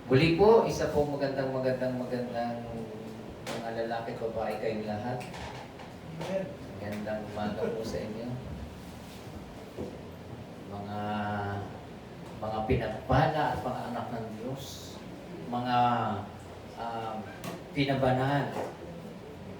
Muli po, isa po magandang mga lalaki, babae kayong lahat. Magandang umaga po sa inyo. Mga pinagpala at mga anak ng Diyos. Mga pinabanal.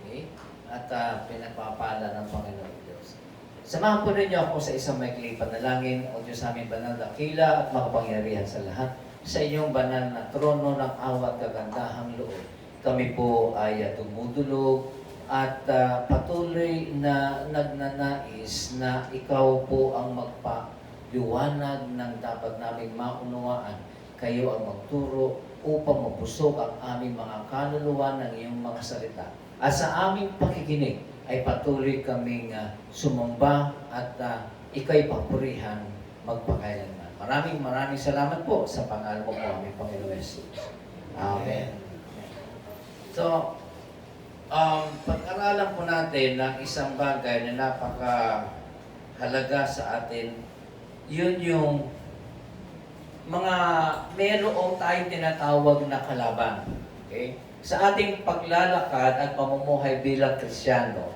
Okay? At pinagpapala ng Panginoon Diyos. Samahan po ninyo ako sa isang maikling panalangin o Diyos aming banal na dakila at makapangyarihan sa lahat. Sa inyong banal na trono ng awa at kagandahang loob, kami po ay tumutulog at patuloy na nagnanais na ikaw po ang magpaliwanag ng dapat naming maunawaan. Kayo ang magturo upang mapusok ang aming mga kaluluwa ng iyong mga salita. At sa aming pakikinig ay patuloy kaming sumamba at ikaw'y papurihan magpakailanman. Maraming salamat po sa pangalan mo po aming Panginoon Jesus. Amen. So, pag-aralan po natin ng isang bagay na napakahalaga sa atin, yun yung mga mayroong tayong tinatawag na kalaban. Okay? Sa ating paglalakad at pamumuhay bilang Kristiyano,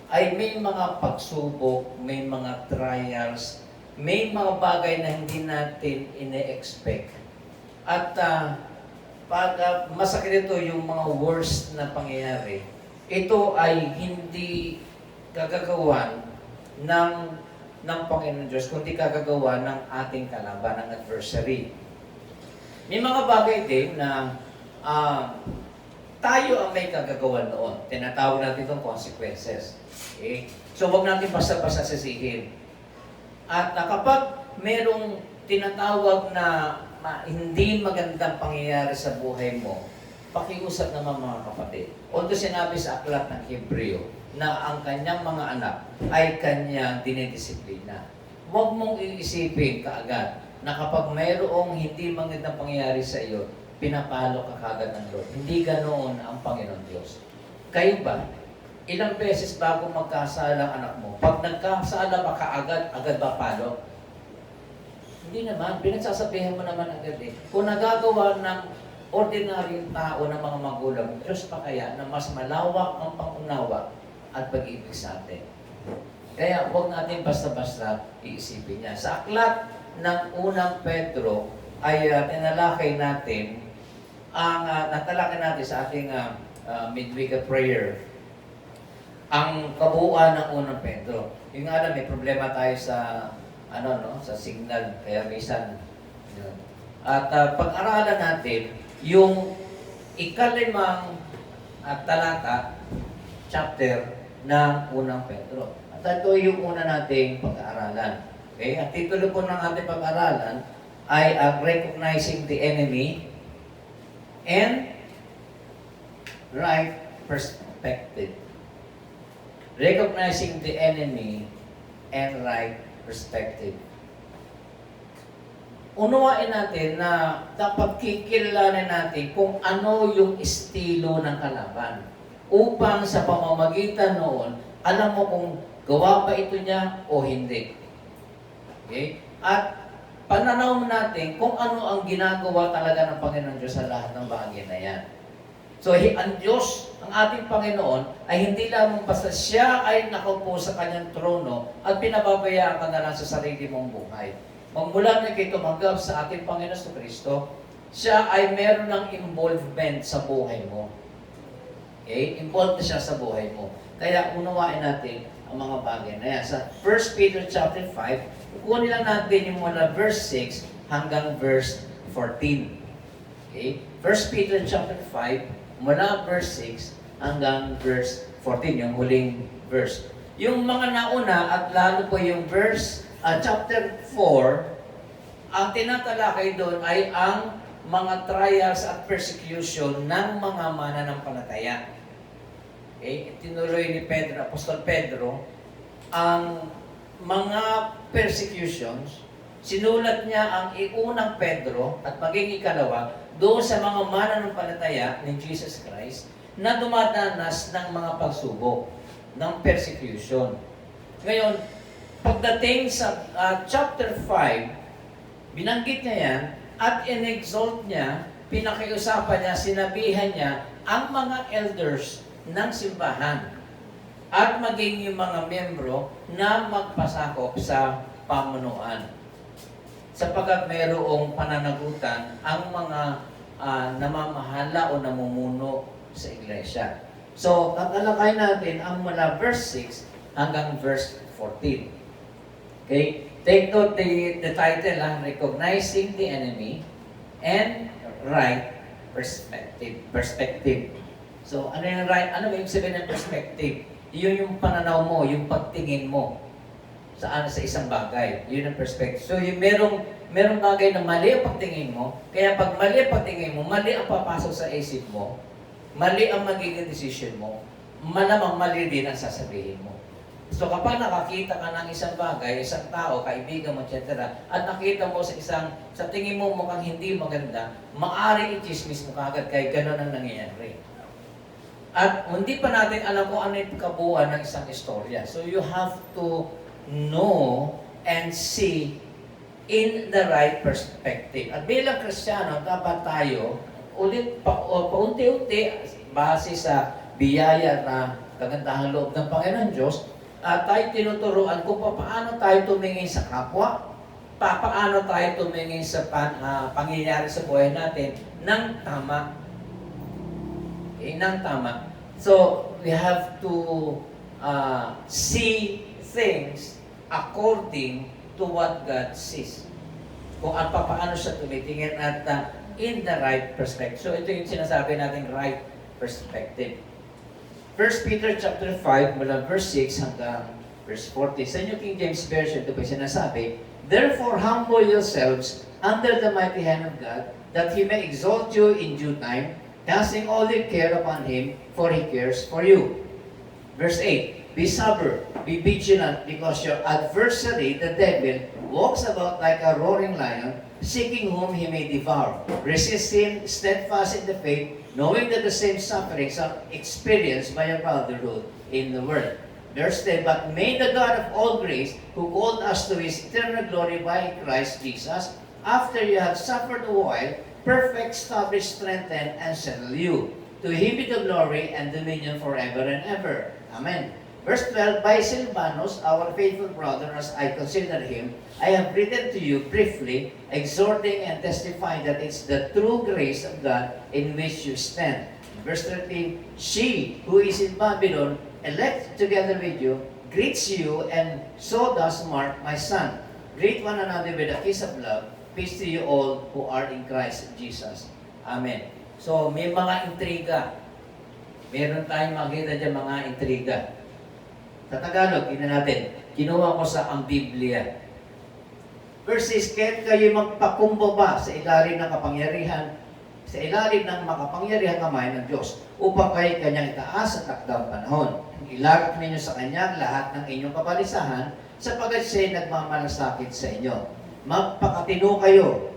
ay may mga pagsubok, may mga trials, may mga bagay na hindi natin ine-expect. At pag masakit ito yung mga worst na pangyayari, ito ay hindi kagagawan ng Panginoon Diyos, kundi kagagawa ng ating kalaban, ng adversary. May mga bagay din na tayo ang may kagagawan noon. Tinatawag natin itong consequences. Okay? So, huwag natin basta-basta sisihin. At kapag merong tinatawag na hindi magandang pangyayari sa buhay mo, pakiusap naman mga kapatid. Although sinabi sa aklat ng Hebreo na ang kanyang mga anak ay kanyang dinidisiplina. Huwag mong iisipin kaagad na kapag mayroong hindi magandang pangyayari sa iyo, pinapalo ka kagad ng Lord. Hindi ganoon ang Panginoon Diyos. Kayo ba? Ilang beses bago magkasala ang anak mo, pag nagkasala ba agad ba palo? Hindi naman. Pinagsasabihan mo naman agad eh. Kung nagagawa ng ordinaryong tao ng mga magulang, Diyos pa kaya na mas malawak ang pangunawa at pag-ibig sa atin. Kaya huwag natin basta-basta iisipin niya. Sa aklat ng unang Pedro ay tinalakay natin sa ating midweek prayer ang kabuuan ng unang Pedro. Yung nga may problema tayo sa sa signal, kaya minsan yun. At pag-aralan natin yung ikalimang talata, chapter ng unang Pedro. At ito yung una nating pag-aaralan. Okay? At titulo po ng ating pag-aaralan ay recognizing the enemy and right perspective. Recognizing the enemy and right perspective. Unawain natin na dapat kikilalanin natin kung ano yung estilo ng kalaban. Upang sa pamamagitan noon, alam mo kung gawa ba ito niya o hindi. Okay? At pananaw natin kung ano ang ginagawa talaga ng Panginoon Diyos sa lahat ng bagay na yan. So, ang Diyos, ang ating Panginoon, ay hindi lamang basta siya ay nakaupo sa kanyang trono at pinababayaan ka na lang sa sarili mong buhay. Magmula na kayo tumanggap sa ating Panginoon Kristo, siya ay meron ng involvement sa buhay mo. Okay? Involved na siya sa buhay mo. Kaya unawain natin ang mga bagay na yan. Sa 1 Peter chapter 5, kukunin lang natin yung mula verse 6 hanggang verse 14. Okay? 1 Peter chapter 5, mula verse 6 hanggang verse 14, yung huling verse. Yung mga nauna at lalo po yung verse, chapter 4, ang tinatalakay doon ay ang mga trials at persecution ng mga mananampalataya. Okay? Tinuloy ni Pedro, Apostol Pedro, ang mga persecutions, sinulat niya ang unang Pedro at maging ikalawa doon sa mga mananampalataya ni Jesus Christ na dumadanas ng mga pagsubok, ng persecution. Ngayon, pagdating sa chapter 5, binanggit niya yan at in-exalt niya pinakiusapan niya, sinabihan niya ang mga elders ng simbahan at maging yung mga miyembro na magpasakop sa pamunuan. Sapagkat mayroong pananagutan ang mga namamahala o namumuno sa iglesia. So, tatalakay natin ang mula verse 6 hanggang verse 14. Okay? Take note the title, Recognizing the Enemy and Right Perspective. So, ano yung right? Ano yung sabihin ng perspective? Yun yung pananaw mo, yung pagtingin mo sa isang bagay. Yun ang perspective. So, yung merong bagay na mali ang pagtingin mo, kaya pag mali ang pagtingin mo, mali ang papasok sa isip mo, mali ang magiging decision mo, malamang mali din ang sasabihin mo. So, kapag nakakita ka ng isang bagay, isang tao, kaibigan mo, etc., at nakita mo sa tingin mo mukhang hindi maganda, maaari i-chismis mo kagad kaya gano'n ang nangyayari. At hindi pa natin alam kung ano yung kabuuan ng isang istorya. So you have to know and see in the right perspective. At bilang Kristiyano, dapat tayo paunti-unti, base sa biyaya na kagandahan loob ng Panginoon Diyos, tayo tinuturuan kung paano tayo tumingin sa kapwa, paano tayo tumingin sa pangyayari sa buhay natin ng tama. Ng tama. So, we have to see things according to what God sees. Kung paano siya tumitingin at in the right perspective. So, ito yung sinasabi natin right perspective. 1 Peter chapter 5, mula verse 6 hanggang verse 40. Sa New King James Version, ito pa sinasabi, "Therefore, humble yourselves under the mighty hand of God, that He may exalt you in due time, casting all your care upon Him, for He cares for you." Verse 8, "Be sober, be vigilant, because your adversary, the devil, walks about like a roaring lion, seeking whom he may devour. Resist him, steadfast in the faith, knowing that the same sufferings are experienced by your brotherhood in the world." Verse 10, "But may the God of all grace, who called us to His eternal glory by Christ Jesus, after you have suffered a while, perfect, establish, strengthen, and settle you. To Him be the glory and dominion forever and ever." Amen. Verse 12, "By Silvanus, our faithful brother, as I consider him, I have written to you briefly, exhorting and testifying that it's the true grace of God in which you stand." Verse 13, "She who is in Babylon, elect together with you, greets you, and so does Mark, my son. Greet one another with a kiss of love. Peace to you all who are in Christ Jesus." Amen. So, may mga intriga. Meron tayong makita dyan mga intriga. Sa Tagalog, tingnan natin. Kinuha ko sa ang Biblia. Verses, "Kaya't kayo magpakumbaba sa ilalim ng kapangyarihan, sa ilalim ng makapangyarihan kamay ng Diyos, upang kayo kanyang itaas sa takdang panahon. Ilagak ninyo sa kanya lahat ng inyong kabalisahan, sapagkat siya'y nagmamalasakit sa inyo. Magpakatino kayo."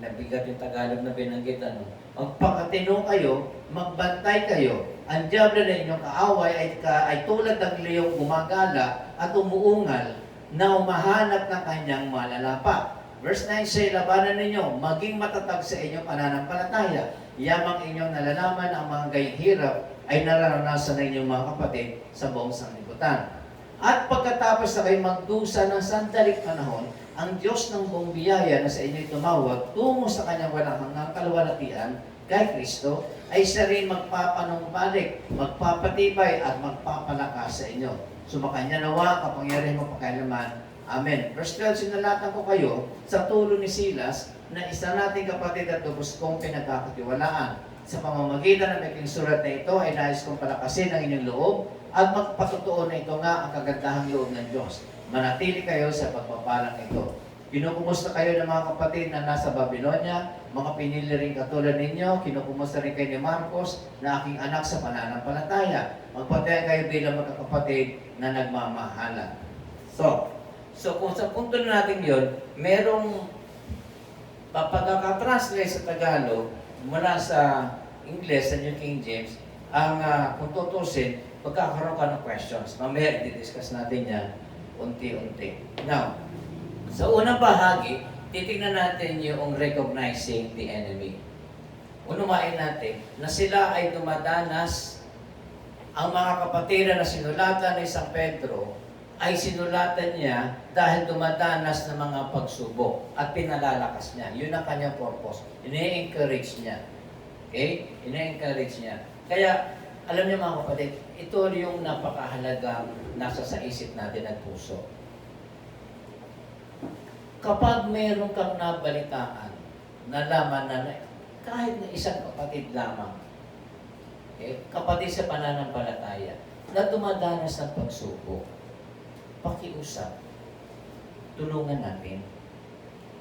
Nabigat yung Tagalog na binanggit, "Magpakatino kayo, magbantay kayo. Ang diablo na inyong kaaway ay tulad ng leyong gumagala at umuungal na umahanap ng kanyang malalapa." Verse 9, "Siya'y labanan ninyo, maging matatag sa inyong pananampalataya. Yamang inyong nalalaman ang mga gayong hirap ay nararanasan ng inyong mga kapatid sa buong sanglibutan. At pagkatapos na kayo magdusa ng sandaling panahon, ang Diyos ng buong biyaya na sa inyo'y tumawag tungo sa kanyang walang hanggang kaluwalhatian kay Kristo, ay siya rin magpapanumbalik, magpapatibay at magpapalakas sa inyo. Sumakanya nawa, kapangyarihan mo pakailaman. Amen." Verse 12, "Sinalatan ko kayo sa tulong ni Silas, na isa nating kapatid at lubos kong pinagkakatiwalaan. Sa pamamagitan ng maikling surat na ito, ay nais kong palakasin ang inyong loob at magpatutuon na ito nga ang kagandahang loob ng Diyos. Manatili kayo sa pagpapalang ito. Kinukumusta kayo ng mga kapatid na nasa Babylonia, mga pinili rin katulad ninyo. Kinukumusta rin kayo ni Marcos, na aking anak sa pananampalataya. Magpatayan kayo bilang magkakapatid na nagmamahalan." So kung sa punto na natin yun, merong pagkakatranslate sa Tagalog mula sa English, sa New King James, ang kung tutusin, pagkakaroon ka ng questions. Mamaya, i-discuss natin yan unti-unti. Now, sa unang bahagi, titingnan natin yung recognizing the enemy. Unumain natin na sila ay dumadanas, ang mga kapatiran na sinulatan ni San Pedro ay sinulatan niya dahil dumadanas ng mga pagsubok at pinalalakas niya. Yun ang kanyang purpose. Ine-encourage niya. Okay? Ine-encourage niya. Kaya, alam niyo mga kapatid, ito yung napakahalagang nasa sa isip natin at puso. Kapag meron kang nabalitaan, nalaman na kahit na isang kapatid lamang, okay, kapatid sa pananampalataya, na dumadanas ng pagsubok, pakiusap, tulungan natin.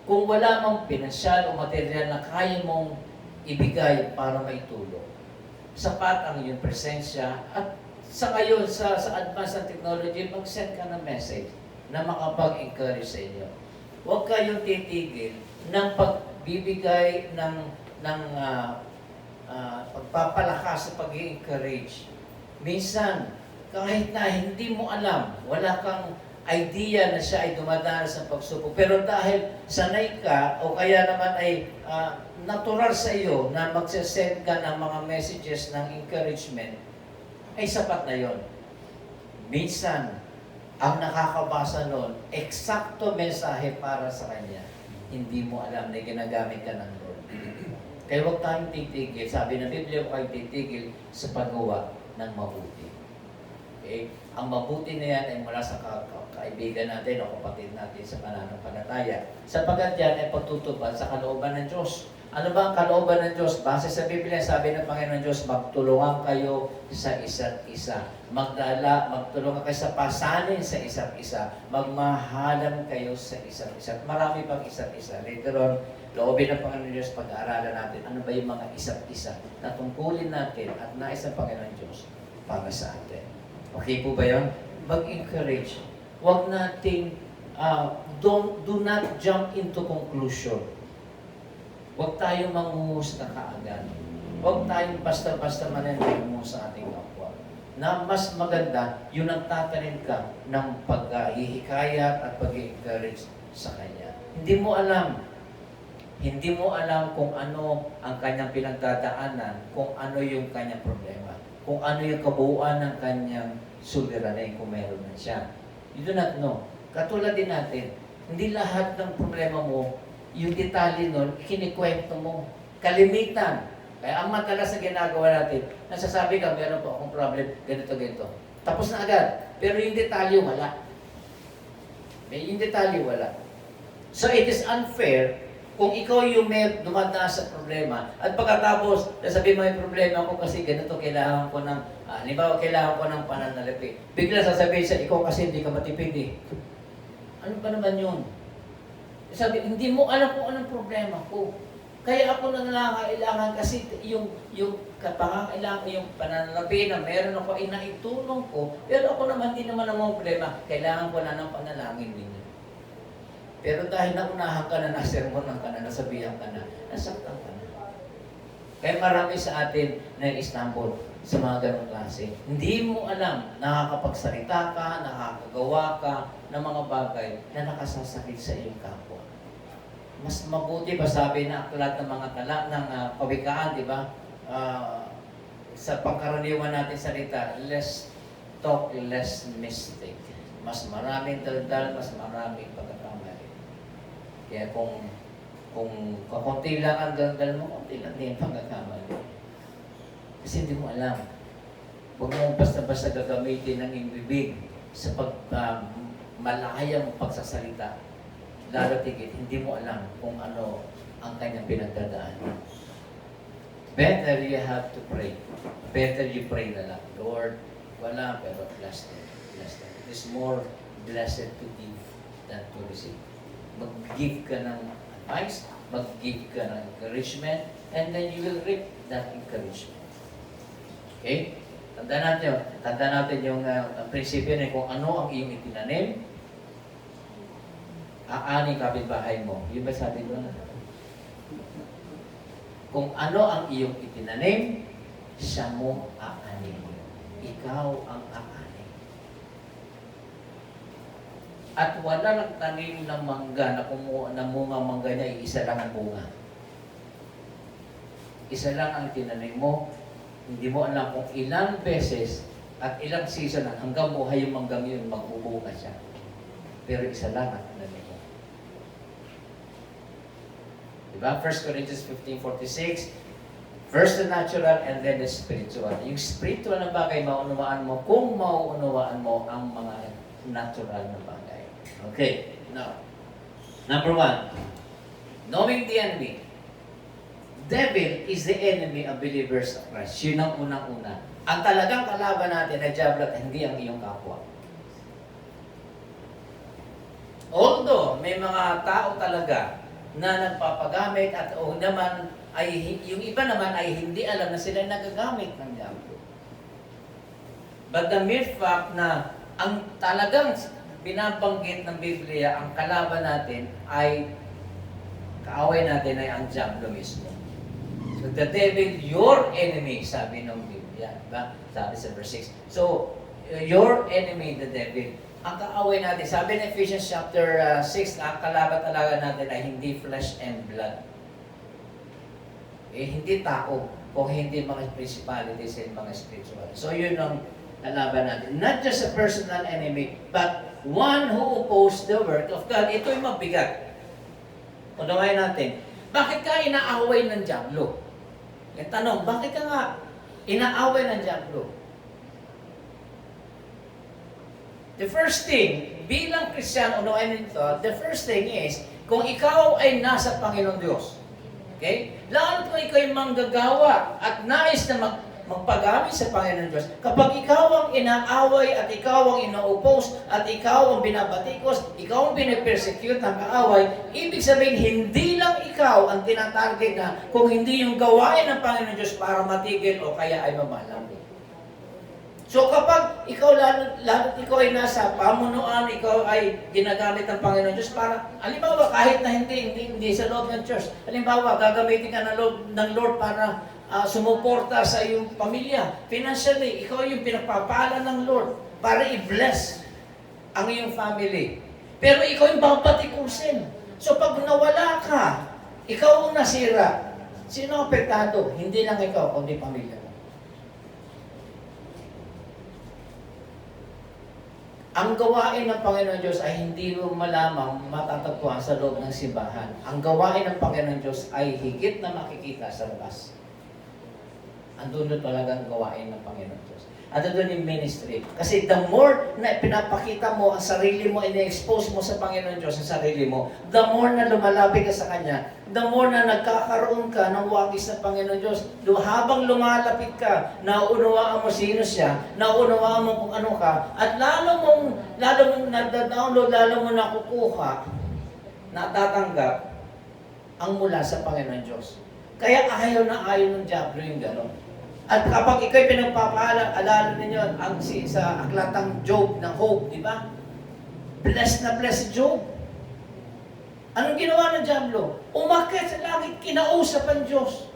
Kung wala mang pinansyal o material na kaya mong ibigay para maitulong, sapat ang iyong presensya at sa ngayon, sa advance ng technology, mag-send ka ng message na makapag-encourage sa inyo. Huwag kayong titigil ng pagbibigay ng pagpapalakas sa pag-encourage. Minsan, kahit na hindi mo alam, wala kang idea na siya ay dumadanas ng pagsubok. Pero dahil sanay ka o kaya naman ay natural sa iyo na magsasend ka ng mga messages ng encouragement, ay sapat na yon. Minsan, ang nakakabasa nun, eksakto mensahe para sa kanya. Hindi mo alam na ginagamit ka ng Lord. Kaya huwag tayong titigil. Sabi ng Biblia, huwag tayong titigil sa paggawa ng mabuti. Okay? Ang mabuti na yan ay mula sa kaibigan natin o kapatid natin sa pananampalataya. Sapagkat yan ay pagtutupad sa kalooban ng Diyos. Ano ba ang kalooban ng Diyos? Base sa Biblia, sabi ng Panginoon Diyos, magtulungan kayo sa isa't isa. Magtulungan kayo sa pasanin sa isa't isa. Magmahalan kayo sa isa't isa. Marami pang isa't isa. Later on, loobin ng Panginoon Diyos, pag-aaralan natin, ano ba yung mga isa't isa na tungkulin natin at nais ng Panginoon Diyos para sa atin. Okay po ba yun? Mag-encourage. Huwag nating, do not jump into conclusion. Huwag tayong manguhusga kaagad. Huwag tayong basta-basta mananimo sa ating kapwa. Na mas maganda, yung nagtatanim ka ng paghihikayat at pag-encourage sa kanya. Hindi mo alam kung ano ang kanyang pinagdadaanan, kung ano yung kanyang problema, kung ano yung kabuuan ng kanyang suliranin kung meron na siya. You do not know. Katulad din natin, hindi lahat ng problema mo, yung detalye nun, kinikwento mo. Kalimitan. Kaya ang madalas na ginagawa natin, nasasabi ka, meron po akong problem, ganito. Tapos na agad. Pero yung detalye, wala. Yung detalye, wala. So it is unfair kung ikaw yung may dumadaan sa problema at pagkatapos, sasabihin mo yung problema ko kasi ganito, kailangan ko ng, halimbawa, kailangan ko ng pananalapi. Bigla sasabihin siya, ikaw kasi hindi ka matipid eh. Ano ba naman yun? Sabi, hindi mo alam kung anong problema ko. Kaya ako nangangailangan kasi yung pangangailangan, yung pananalapi na meron ako, inaitulong ko, pero ako naman, hindi naman ang problema. Kailangan ko na ng panalangin ninyo. Pero dahil naunahan ka na, nasermonan ka na, nasabihan ka na, nasaktan ka na. Kaya marami sa atin na Istanbul sa mga ganong klase. Hindi mo alam, nakakapagsalita ka, nakakagawa ka ng mga bagay na nakasasakit sa iyong kapwa. Mas mabuti ba sabi na aklat ng mga tala ng kawikaan, di ba? Sa pangkaraniwan natin salita, less talk, less mistake. Mas maraming daldal, mas maraming pagkakamali. Kaya kung kakunti lang ang daldal mo, kunti lang din pagkakamali. Kasi hindi mo alam. Huwag mo basta-basta gagamitin ng iyong bibig sa malakayang pagsasalita. Lalo tigit, hindi mo alam kung ano ang kanyang pinagdadaan. Better you have to pray. Better you pray na lang. Lord, wala, pero blessed. It is more blessed to give than to receive. Mag-give ka ng advice, mag-give ka ng encouragement, and then you will reap that encouragement. Okay? Tandaan natin yung prinsipyo na kung ano ang iyong itinanim, aaning kapitbahay mo. Yun ba sabi ko na? Kung ano ang iyong itinanim, siya mo aaning. Ikaw ang aaning. at wala nagtanim ng mangga na kumuha ng bunga mangga niya, isa lang ang bunga. Isa lang ang tinanim mo, hindi mo alam kung ilang beses at ilang season na hanggang buhay yung manggang yun, magbubunga siya. Pero isa lang ang tinanim mo. Diba? 1 Corinthians 15:46, first the natural and then the spiritual. Yung spiritual na bagay, maunawaan mo kung mauunawaan mo ang mga natural na bagay. Okay, now, number 1, knowing the enemy. Devil is the enemy of believers of Christ. Yun ang unang-una. Ang talagang kalaban natin ay diablo at hindi ang iyong kapwa. Although, may mga tao talaga na nagpapagamit at naman ay yung iba naman ay hindi alam na sila nagagamit ng diablo. But the mere fact na ang talagang binabanggit ng Biblia, ang kalaban natin ay kaaway natin ay ang diablo mismo. So the devil, your enemy, sabi ng Biblia, diba? Sabi sa verse 6. So, your enemy, the devil, ang kaaway natin, sabi ng Ephesians chapter 6, ang kalaban talaga natin ay hindi flesh and blood. Hindi tao, o hindi mga principalities and mga spiritual. So yun ang kalaban natin. Not just a personal enemy, but one who opposes the work of God. Ito'y mabigat. Unawain natin, bakit ka inaaway ng diablo? Yung tanong, bakit ka nga inaaway ng diablo? The first thing, bilang Kristiyan, unawain nito, the first thing is, kung ikaw ay nasa Panginoon Diyos, okay? Lalo kung ikaw ay manggagawa at nais na magpagamit sa Panginoon Diyos, kapag ikaw ang inaaway at ikaw ang ina-oppose at ikaw ang binabatikos, ikaw ang bine-persecute ng kaaway, ibig sabihin, hindi lang ikaw ang tinatarget na kung hindi yung gawain ng Panginoon Diyos para matigil o kaya ay mamalang. So kapag ikaw, lalo ikaw ay nasa pamunuan, ikaw ay ginagamit ng Panginoon Diyos para, halimbawa, kahit na hindi sa loob ng church, halimbawa, gagamitin ka ng Lord para sumuporta sa iyong pamilya. Financially, ikaw yung pinagpapala ng Lord para i-bless ang iyong family. Pero ikaw yung babatikusin. So pag nawala ka, ikaw ang nasira. Sino ang apektado? Hindi lang ikaw, kundi pamilya mo. Ang gawain ng Panginoon Diyos ay hindi mo malamang matatagpuan sa loob ng simbahan. Ang gawain ng Panginoon Diyos ay higit na makikita sa labas. Andun talaga ang gawain ng Panginoon Diyos. Andun yung ministry. Kasi the more na pinapakita mo ang sarili mo, ina-expose mo sa Panginoon Diyos ang sarili mo, the more na lumalapit ka sa Kanya, the more na nagkakaroon ka ng wagis ng Panginoon Diyos. Habang lumalapit ka, naunawaan mo sino siya, naunawaan mo kung ano ka, at lalo mong nadadownload, lalo mo nakukuha, natatanggap ang mula sa Panginoon Diyos. Kaya ayaw ng diablo yung gano'n. At kapag ikaw'y pinagpapaalam, alala ninyo sa aklatang Job ng Hope, di ba? Blessed na blessed si Job. Anong ginawa ng diablo? Umakyat sa langit, kinausap ang Diyos.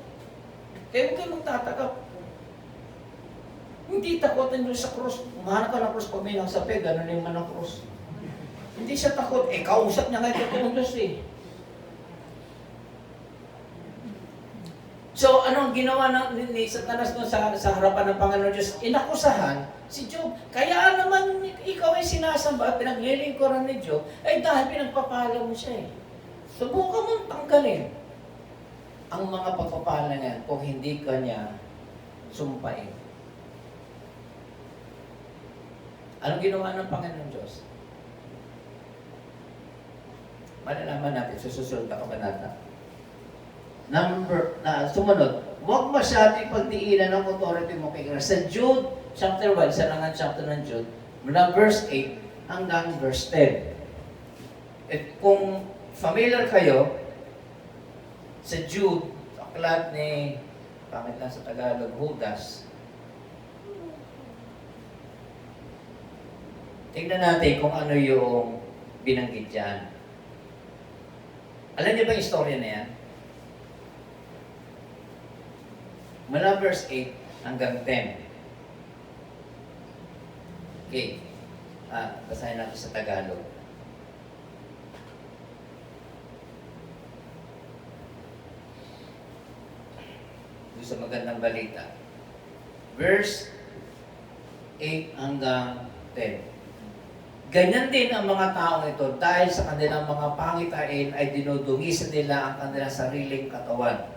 Kaya huwag kayo magtatakap. Hindi takot ang Diyos sa krus. Umahanap ka ng krus pag may nang sapi, gano'n yung manang krus. Hindi siya takot. Kausap niya ngayon totoong Diyos eh. So, anong ginawa ni Satanas doon sa harapan ng Panginoon Diyos? Inakusahan si Job. Kaya naman ikaw ay sinasamba, pinaglilingkuran ni Job, ay dahil pinagpapala mo siya eh. Subukan mong tanggalin ang mga pagpapala niya kung hindi ka niya sumpain. Anong ginawa ng Panginoon Diyos? Malalaman natin sa susunod na kabanata. Sumunod, huwag masyadong pagdiinan ng authority mo kay Christ. Sa Jude, chapter 1, sa langan chapter ng Jude, mula verse 8 hanggang verse 10. At kung familiar kayo, sa Jude, aklat ni, pangit lang sa Tagalog, Judas, tingnan natin kung ano yung binanggit dyan. Alam niyo ba yung istorya na yan? Mula verse 8 hanggang 10. Okay. Basahin natin sa Tagalog. doon sa magandang balita. Verse 8 hanggang 10. Ganyan din ang mga taong ito dahil sa kanilang mga pangitain ay dinudungisan nila ang kanilang sariling katawan.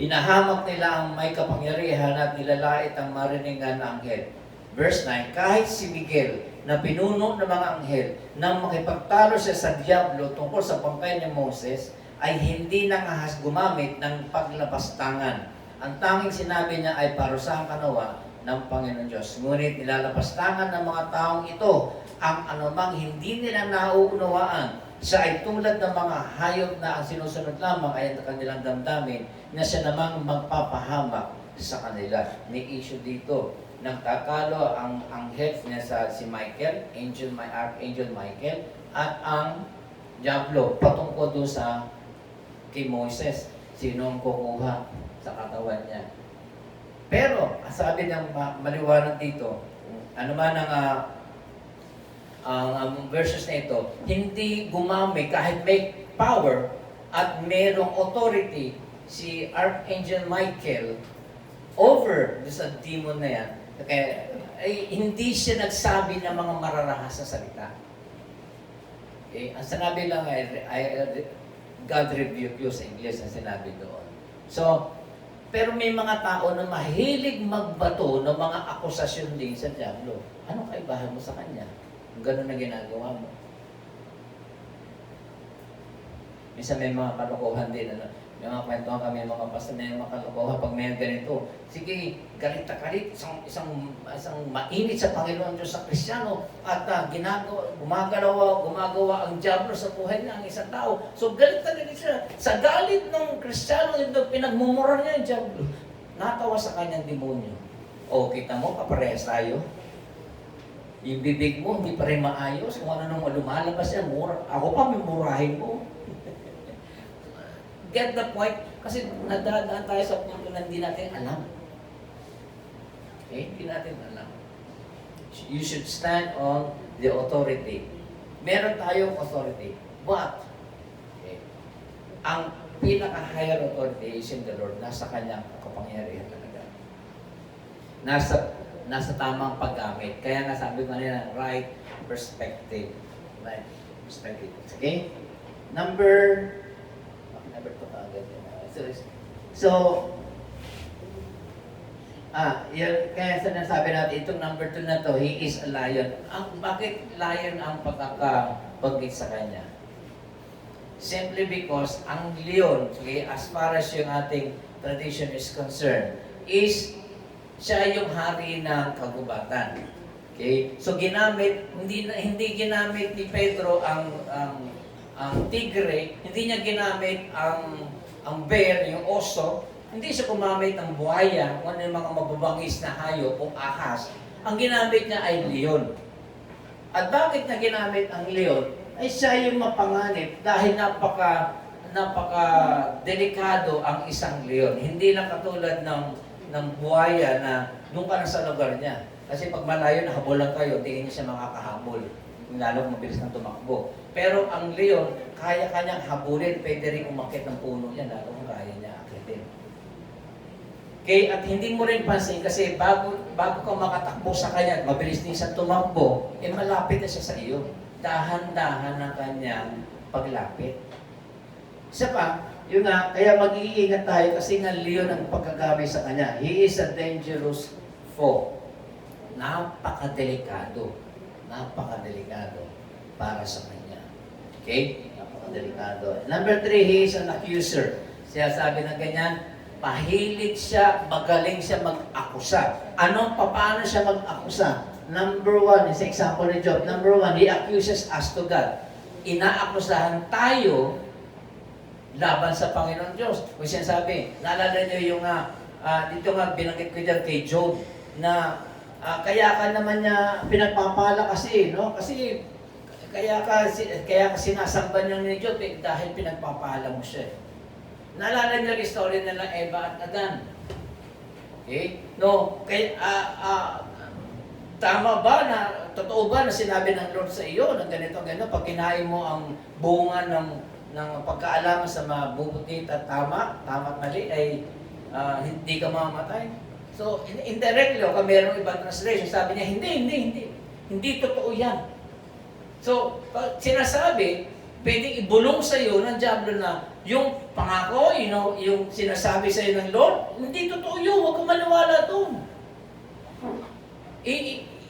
Hinahamak nila ang may kapangyarihan at nilalait ang mariningan na anghel. Verse 9, kahit si Miguel na pinuno ng mga anghel nang makipagtalo siya sa Diablo tungkol sa pangkay ni Moses ay hindi nangahas gumamit ng paglapastangan. Ang tanging sinabi niya ay parusahan kanawa ng Panginoon Diyos. Ngunit nilalapastangan ng mga taong ito ang anumang hindi nila nauunawaan. Siya ay tulad ng mga hayop na ang sinusunod lamang ay ang kanilang damdamin na siya namang magpapahamak sa kanila. May issue dito. Nagtatalo ang anghel niya si Michael, Archangel Michael, at ang Diablo patungkol doon sa kay Moses. Sinong kukuha sa katawan niya. Pero, sabi ng maliwanag dito, ano man ang verses na ito, hindi gumamit kahit may power at merong authority si Archangel Michael over sa demon na yan. Kaya, ay, hindi siya nagsabi ng mga mararahas na salita. Okay? Ang sinabi lang God rebuke you sa English ang sinabi doon. So, pero may mga tao na mahilig magbato ng mga akusasyon din sa Diablo. Anong kaibahan mo sa kanya? Kung gano'n na ginagawa mo. Minsan may mga kalokohan din. May mga kwentuhan kami, mga pastor, may mga kalokohan pag may ganito. Sige, galit na galit, isang mainit sa Panginoon Diyos sa Kristiyano at gumagawa ang Diablo sa buhay niya, ang isang tao. So galit na galit siya. Sa galit ng Kristiyano, pinagmumura niya ang Diablo. Natawa sa kanyang demonyo. O, kita mo, kaparehas tayo. Yung bibig mo, hindi pa rin maayos. Kung ano nang lumalabas yan, ako pa may murahin mo. Get the point? Kasi nadadaan tayo sa punto na hindi natin alam. Okay? Hindi natin alam. You should stand on the authority. Meron tayong authority. But, okay, ang pinaka-higher authority is in the Lord. Nasa kanyang kapangyarihan talaga. Nasa tamang paggamit. Kaya nga sabi ko nila, right perspective. Right perspective. Okay? Number 2 agad. Kaya sinasabi natin, itong number 2 na to, he is a lion. Bakit lion ang pagkakabagit sa kanya? Simply because ang leon, okay, as far as yung ating tradition is concerned, is siya yung hari ng kagubatan. Okay? So hindi ginamit ni Pedro ang tigre, hindi niya ginamit ang bear, yung oso, hindi siya gumamit ng buhaya, kung ano yung mga mababangis na hayop o ahas. Ang ginamit niya ay leon. At bakit na ginamit ang leon? Ay siya yung mapanganib dahil napaka delikado ang isang leon. Hindi lang katulad ng buhaya na doon ka na sa lugar niya. Kasi pag malayo, nahabulan kayo, tingin niya siya makakahabol. Lalo mabilis nang tumakbo. Pero ang leon, kaya kanyang habulin, pwede rin umakit ng puno niya, lalo kung kaya niya akitin. Okay, at hindi mo rin pansin kasi bago ka makatakbo sa kanya, mabilis din siya tumakbo, malapit na siya sa iyo. Dahan-dahan ang kanyang paglapit. Isa pa, yun nga, kaya mag-iingat tayo kasi nga leon ang pagkagamit sa kanya. He is a dangerous foe. Napakadelikado para sa kanya. Okay? Napakadelikado. Number 3, he is an accuser. Siya sabi ng ganyan, pahilig siya, magaling siya mag-akusa. Paano siya mag-akusa? Number 1, is example ni Job. Number 1, he accuses us to God. Inaakusahan tayo laban sa Panginoon Diyos. Kung sinasabi, naalala niyo yung dito nga binanggit ko dyan kay Job na kaya ka naman niya pinagpapala kasi, no? Kasi kaya ka sinasamba niya ni Job dahil pinagpapala mo siya. Naalala niyo yung story nila Eva at Adan. Okay? No, tama ba totoo ba na sinabi ng Lord sa iyo na ganito, pag kinain mo ang bunga ng pagkaalaman sa mabubuti at tama at mali ay hindi ka mamamatay. So, indirectly, o mayroong ibang translation, sabi niya, hindi. Hindi totoo yan. So, sinasabi, pwedeng ibulong sa iyo ng diablo na yung pangako, yung sinasabi sa iyo ng Lord, hindi totoo yun, huwag kang maniwala doon.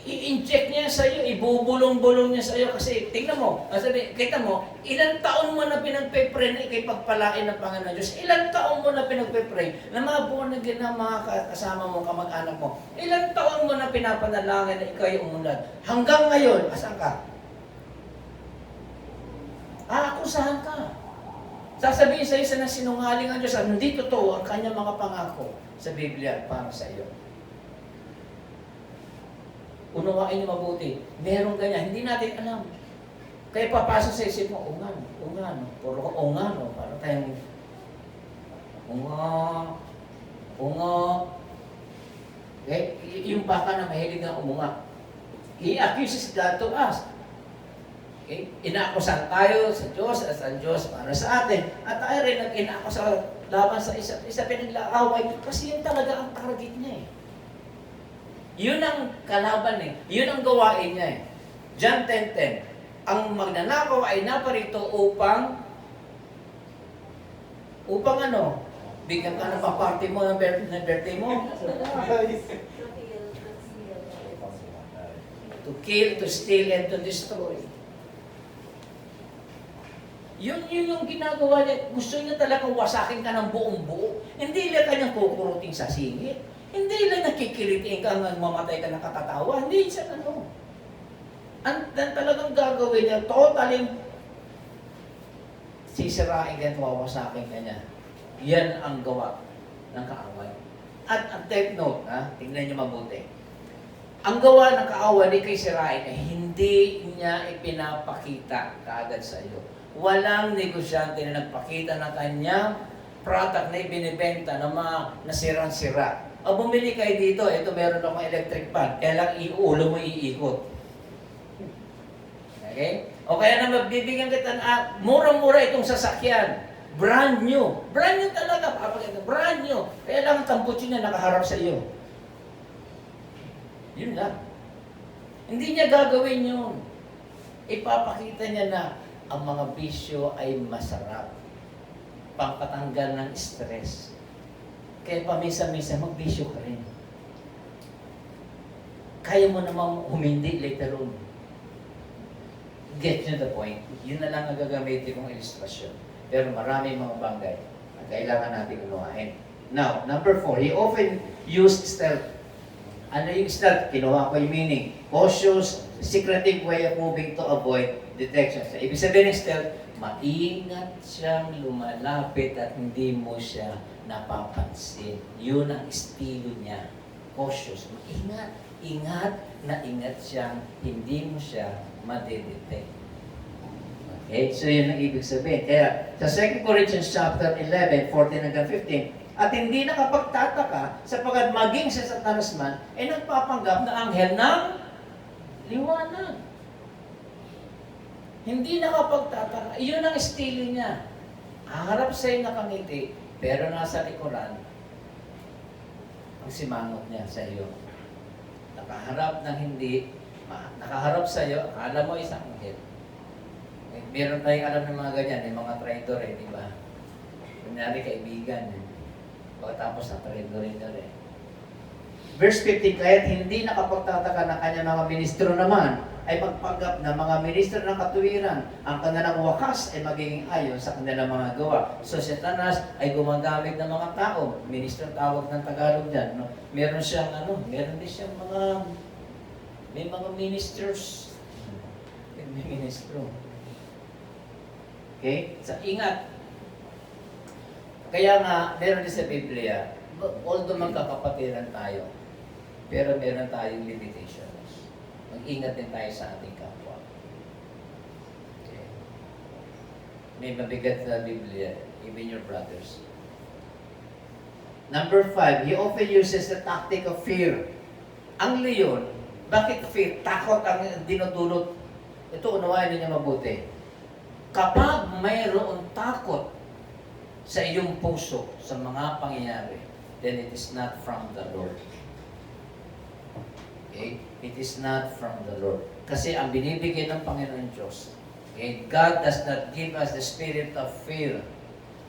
I-inject niya sa iyo, ibubulong-bulong niya sa iyo kasi tingnan mo, kita mo, ilang taon mo na pinagpe-pray na ikipagpalain ng Panginoon Diyos, ilang taon mo na pinagpe-pray na mga buwan na gina, mga kasama mo, kamag-anak mo, ilang taon mo na pinapanalangin na ikaw ay umunlad. Hanggang ngayon, asan ka? Akusahan ka. Sasabihin sa iyo sa sinungaling ang Diyos, hindi totoo ang kanyang mga pangako sa Biblia para sa iyo. Unawain niyo mabuti. Meron ganyan. Hindi natin alam. Kaya papasok sa isip mo, ungano. Puro ko ungano. Para tayong unga. Yung baka na mahilig na umunga. He accuses God to us. Okay? Inaakusan tayo sa Diyos at ang Diyos para sa atin. At tayo rin nag-inaakusa laban sa isa pinaglaaway kasi yun talaga ang target niya eh. Yun ang kalaban eh. Yun ang gawain niya eh. John 10:10. Ang magnanakaw ay naparito upang bigyan ka ng pa-party mo ng birthday mo. To kill, to steal, and to destroy. Yun yung ginagawa niya. Gusto niya talagang wasakin ka ng buong buo. Hindi lang kanyang kukuruting sa singit. Hindi lang nakikilitin ka nga mamatay ka ng katatawa. Hindi siya Ang talagang gagawin niya, totally sisirain ka at wawasakin ka niya. Yan ang gawa ng kaaway. At take note, tingnan niyo mabuti. Ang gawa ng kaaway ni kay sirain ay hindi niya ipinapakita kaagad sa iyo. Walang negosyante na nagpakita ng kanyang product na ibinibenta na mga nasirang-sira. Bumili kayo dito, ito meron akong electric fan, kaya lang ulo mo iikot. Okay? O kaya na magbibigyan kita na murang-mura itong sasakyan. Brand new. Brand new talaga. Brand new. Kaya lang ang tamputin niya nakaharap sa iyo. Yun lang. Hindi niya gagawin yun. Ipapakita niya na ang mga bisyo ay masarap. Pampatanggal ng stress. Kaya pamisa-misa, magbisyo ka rin. Kaya mo namang humindi later on. Get you the point? Yun na lang ang gagamitin kong ilustrasyon. Pero marami mga bagay na kailangan natin unawain. Now, number 4, he often used stealth. Ano yung stealth? Kinuha ko yung meaning. Cautious, secretive way of moving to avoid detection. So, ibig sabihin ng stealth, maingat siyang lumalapit at hindi mo siya napapansin. Yun ang estilo niya. Cautious. Ingat siyang hindi mo siya madedetect. Okay? So yun ang ibig sabihin. Kaya sa 2 Corinthians chapter 11, 14 hanggang 15, at hindi nakapagtataka sapagkat maging sa Satanas man ay nagpapanggap na anghel ng liwanag. Hindi nakapagtataka. Iyon ang estilo niya. Harap sa'yo nakangiti, pero nasa likuran, ang simangot niya sa iyo. Nakaharap ng hindi, nakaharap sa iyo, akala mo isang anghel. Meron tayong alam ng mga ganyan, yung mga traitor di ba? Kunyari kaibigan, pagkatapos na traitor rin. Verse 15, kaya't hindi nakapagtataka ng kanyang mga ministro naman ay magpanggap na mga ministro ng katuwiran. Ang kanilang wakas ay magiging ayon sa kanilang mga gawa. So, Satanas ay gumagamit ng mga tao. Ministro tawag ng Tagalog dyan. No? Meron din siyang may mga ministers. May ministro. Okay? So, ingat. Kaya nga, meron din sa Biblia, although magkakapatiran tayo, pero meron tayong limitations. Mag-ingat din tayo sa ating kapwa. Okay. May mabigat sa Biblia, even your brothers. Number 5, he often uses the tactic of fear. Ang leon, bakit fear? Takot ang dinudulot. Ito, unawain niyo mabuti. Kapag mayroong takot sa iyong puso sa mga pangyayari, then it is not from the Lord. Okay? It is not from the Lord. Kasi ang binibigay ng Panginoon Diyos, okay, God does not give us the spirit of fear,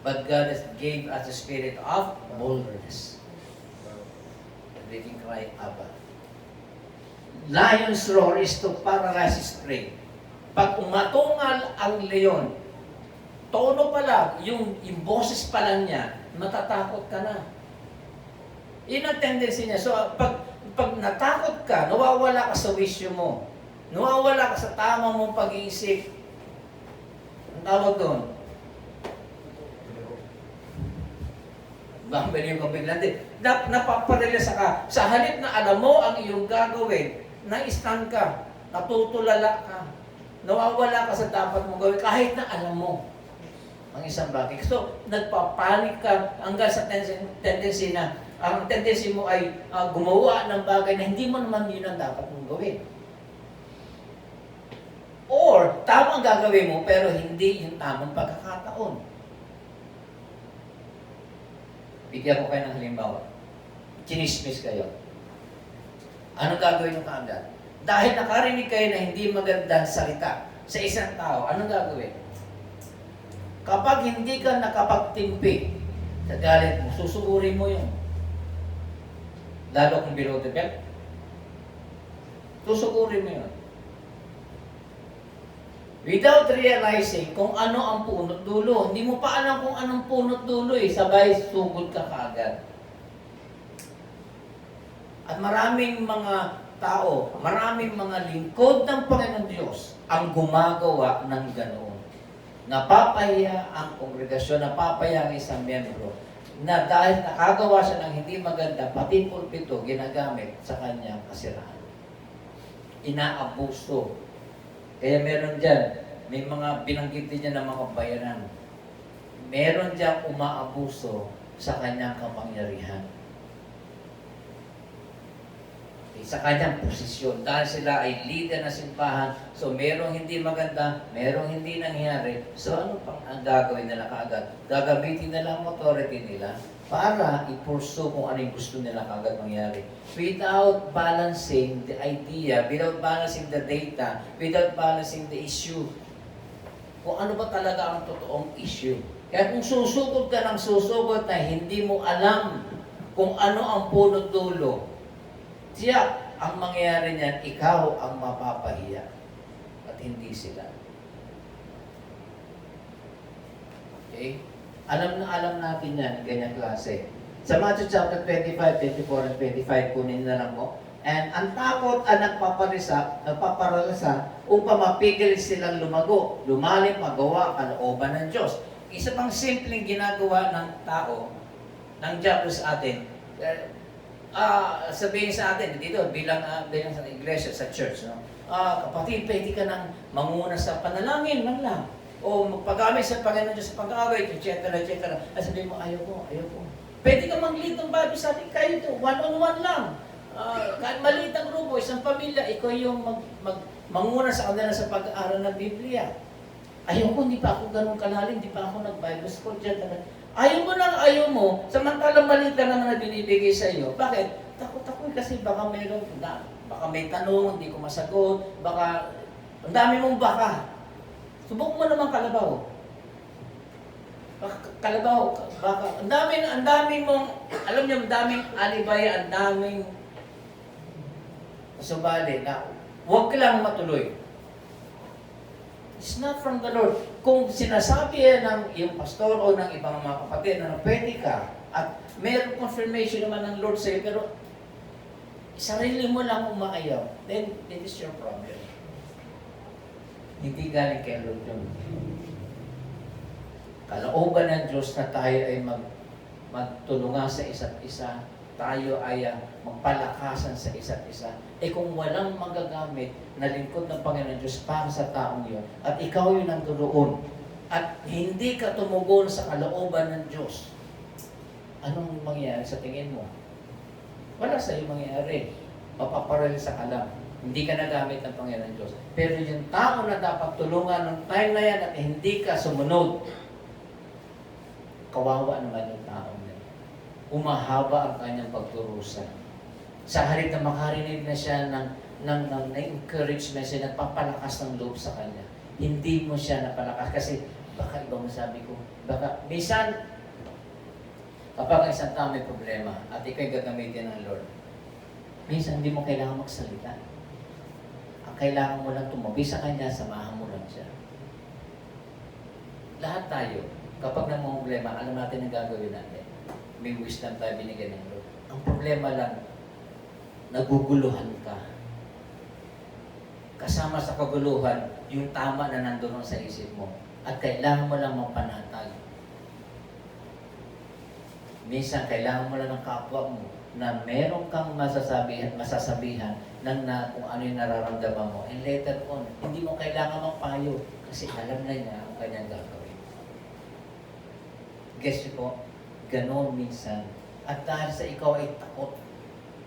but God has gave us the spirit of boldness. We can cry, Abba. Lion's roar is to paralyze his prey. Pag umatungal ang leon, tono pa lang, yung boses pa lang niya, matatakot ka na. Yun ang tendency niya. So, pag natakot ka, nawawala ka sa wisyo mo. Nawawala ka sa tamang mong pag-iisip. Ang tawag doon? Bambali yung kabiglan din. Napaparelasa ka. Sa halip na alam mo ang iyong gagawin, na-stand ka, natutulala ka, nawawala ka sa dapat mong gawin, kahit na alam mo ang isang bagay. So, nagpapanik ka hanggang sa tendency na, ang tendency mo ay gumawa ng bagay na hindi mo naman yun ang dapat mong gawin. Or, tamang gagawin mo, pero hindi yung tamang pagkakataon. Bigyan ko kayo ng halimbawa. Chinismis kayo. Anong gagawin nyo kaagad? Dahil nakarinig kayo na hindi magandang salita sa isang tao, anong gagawin? Kapag hindi ka nakapagtimpi sa galit mo, susugurin mo yun. Lalo kung below the belt, susugurin mo yun. Without realizing kung ano ang punot dulo. Hindi mo pa alam kung anong punot dulo sabay sugod ka kaagad. At maraming mga tao, maraming mga lingkod ng Panginoon Diyos ang gumagawa ng ganoon. Napapahiya ang kongregasyon, napapahiya ang isang miyembro na dahil nakagawa siya ng hindi maganda, pati pulpito ginagamit sa kanyang kasiraan. Inaabuso. Kaya meron dyan, may mga binanggit din niya ng mga bayaran. Meron dyan umaabuso sa kanyang kapangyarihan. Sa kanyang posisyon. Dahil sila ay leader na simbahan, so merong hindi maganda, merong hindi nangyari, so ano pang ang gagawin nila kaagad? Gagamitin nila ang authority nila para i-pursue kung ano yung gusto nila kaagad mangyari. Without balancing the idea, without balancing the data, without balancing the issue. Kung ano ba talaga ang totoong issue. Kaya kung susugod ka ng susugod na hindi mo alam kung ano ang punot dulo, siya ang mangyayari niyan, ikaw ang mapapahiya at hindi sila. Okay? Alam natin yan, ganyan klase. Sa Matthew chapter 25, 24, and 25, kunin na lang mo. And ang takot ang nagpaparalasa upang mapigil silang lumago, lumalim, magawa, kalooban ng Diyos. Isa pang simpleng ginagawa ng tao, ng diablo sa atin, sabihin sa atin, dito, bilang sa iglesia, sa church, no? Kapatid, pwede ka nang manguna sa panalangin, man lang. O magpagamit sa Panginoon Diyos sa pag-away, etc. At sabihin mo, ayaw ko. Pwede ka mag-lead ng Bible study, kayo ito, one-on-one lang. Kahit maliit ang grupo, isang pamilya, ikaw yung manguna sa kanila sa pag-aaral ng Biblia. Ayaw ko, hindi pa ako ganun kalalim, hindi pa ako nag-Bible school dyan. Ayaw mo, samantalang maliit lang naman na binibigay sa iyo. Bakit? Takot ako kasi baka may tanong, hindi ko masagot, baka, ang dami mong baka. Subok mo naman kalabaw. Kalabaw, baka, ang daming mong, alam niyo, ang daming alibay, ang daming subali na huwag lang matuloy. It's not from the Lord. Kung sinasabi ng yung pastor o ng ibang mga kapatid na pwede ka at mayroong confirmation naman ng Lord sa'yo, pero sarili mo lang umaayaw, then it is your problem. Hindi galing kay Lord yun. Kalooban ng Diyos na tayo ay magtulungan sa isa't isa, tayo ay magpalakasan sa isa't isa. Kung walang magagamit na lingkod ng Panginoon Diyos para sa taong yun, at ikaw yun ang turoon, at hindi ka tumugon sa kalooban ng Diyos, anong mangyayari sa tingin mo? Wala sa iyo mangyayari. Mapaparalisa ka lang. Hindi ka nagamit ng Panginoon Diyos. Pero yung tao na dapat tulungan ng time na yan at hindi ka sumunod, kawawa naman yung tao na yan. Umahaba ang kanyang pagturusa. Sa halip na makarinig na siya na-encourage na siya, nagpapalakas ng loob sa kanya. Hindi mo siya napalakas kasi baka ibang masabi ko, baka minsan kapag ang isang tao may problema at ikaw'y gagamitin ng Lord, minsan hindi mo kailangan magsalita. Ang kailangan mo lang tumabi sa kanya, samahan mo lang siya. Lahat tayo, kapag may mga problema, alam natin ang gagawin natin. May wisdom tayo binigyan ng Lord. Ang problema lang, naguguluhan ka. Kasama sa kaguluhan, yung tama na nandun sa isip mo. At kailangan mo lang mapanatag. Minsan, kailangan mo lang ng kapwa mo na meron kang masasabihan ng kung ano yung nararamdaman mo. And later on, hindi mo kailangan magpayo kasi alam na niya ang kanyang gagawin. Guess niyo po, ganon minsan. At dahil sa ikaw ay takot,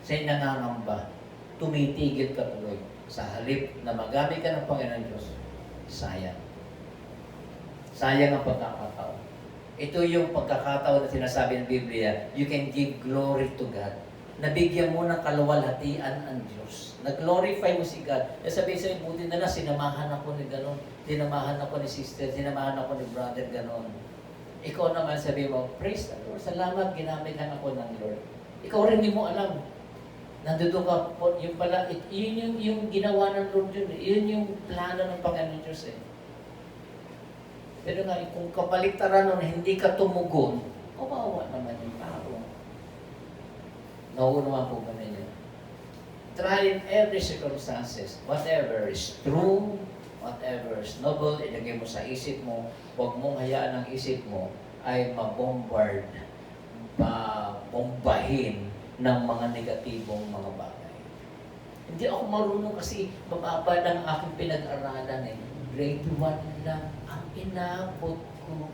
sa'yo nangangamba, tumitigil ka tuloy. Sa halip na magamit ka ng Panginoon Diyos, sayang. Sayang ang pagkakataon. Ito yung pagkakataon na sinasabi ng Biblia, you can give glory to God. Nabigyan mo ng kaluwalhatian ang Diyos. Nag-glorify mo si God. E sabihin sa'yo, buti na lang, sinamahan ako ni ganon. Sinamahan ako ni sister, sinamahan ako ni brother, ganon. Ikaw naman sabi mo, praise the Lord. Salamat, ginamit lang ako ng Lord. Ikaw rin hindi mo alam. Nandoon ka po, yung pala, yun yung ginawa ng Lord yun. Yun yung plano ng Panginoon Diyos eh. Pero nga, kung kapaligtaran nun, hindi ka tumugon, kawawa naman yung tao. Nauunawa po ba ninyo? Try in every circumstances, whatever is true, whatever is noble, ilagay mo sa isip mo, huwag mong hayaan ang isip mo ay bombahin ng mga negatibong mga bagay. Hindi ako marunong kasi mababa lang ang aking pinag-aralan eh. Grade 1 lang ang inabot ko.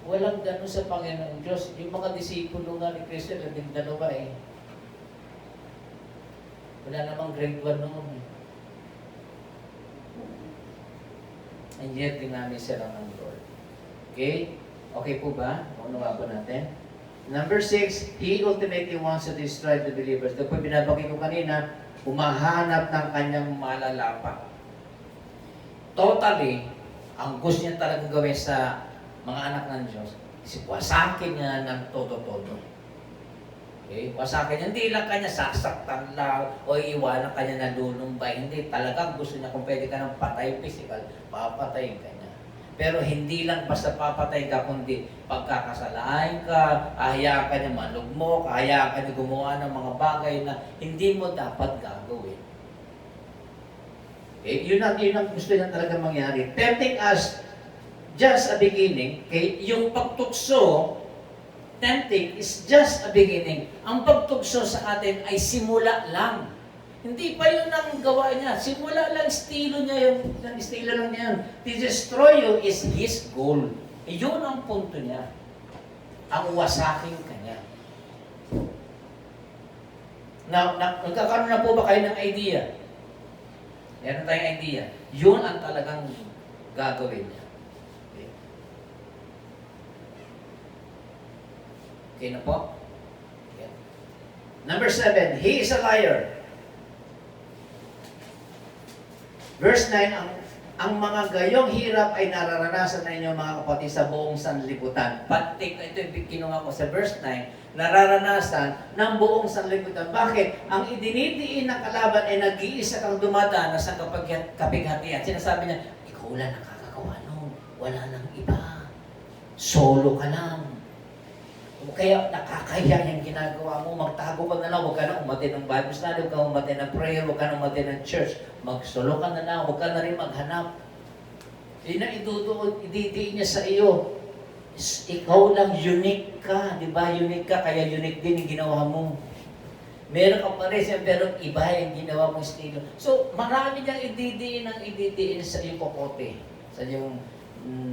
Walang gano'n sa Panginoon Diyos. Yung mga disipulo nga ni Kristo, 12 eh. Wala namang grade 1 noon eh. And yet, ginamit sila ng Lord. Okay? Okay po ba? Unawa po natin. Number 6, He ultimately wants to destroy the believers. Ito po binabagi ko kanina, humahanap ng kanyang malalapat. Totally, ang gusto niya talagang gawin sa mga anak ng Diyos, wasakin niya ng todo-todo. Okay? Wasakin niya, hindi lang kanya sasaktan lang o iwanan kanya na lulumbay. Hindi, talagang gusto niya kung pwede ka ng patay physical, papatayin ka niya. Pero hindi lang basta papatay ka, kundi pagkakasalain ka, ahayaan ka niya malugmok, ahayaan ka niya gumawa ng mga bagay na hindi mo dapat gagawin. Okay? Yun ang gusto niya talaga mangyari. Tempting us just a beginning. Okay? Yung pagtukso, tempting is just a beginning. Ang pagtukso sa atin ay simula lang. Hindi pa yun ang gawa niya. Simula lang, estilo niya yun. Estilo lang niya yun. To destroy you is His goal. Yun ang punto niya. Ang wasaking kanya. Nagkakaroon na po ba kayo ng idea? Meron tayong idea. Yun ang talagang gagawin niya. Okay, okay na po? Okay. Number 7, He is a liar. Verse 9, ang mga gayong hirap ay nararanasan na inyo mga kapatid sa buong sanlibutan. Patik, ito yung kinuha ko sa verse 9, nararanasan ng buong sanlibutan. Bakit? Ang idinidiin ng kalaban ay nag-iisa kang dumadanas ng kapighatian. Sinasabi niya, ikaw lang nakakagawa nun. Wala nang iba. Solo ka lang. Kaya nakakahiya yung ginagawa mo, magtago ka na lang, huwag ka na umati ng Bible study, huwag ka umati ng prayer, huwag ka na umati ng church, magsolo ka na lang, huwag ka na rin maghanap. Yun na ididiin niya sa iyo. Ikaw lang, unique ka, di ba? Unique ka, kaya unique din yung ginawa mo. Meron ka pa rin siya, pero iba yung ginawa mong estilo. So, marami niyang ididiin sa iyong kokote, sa iyong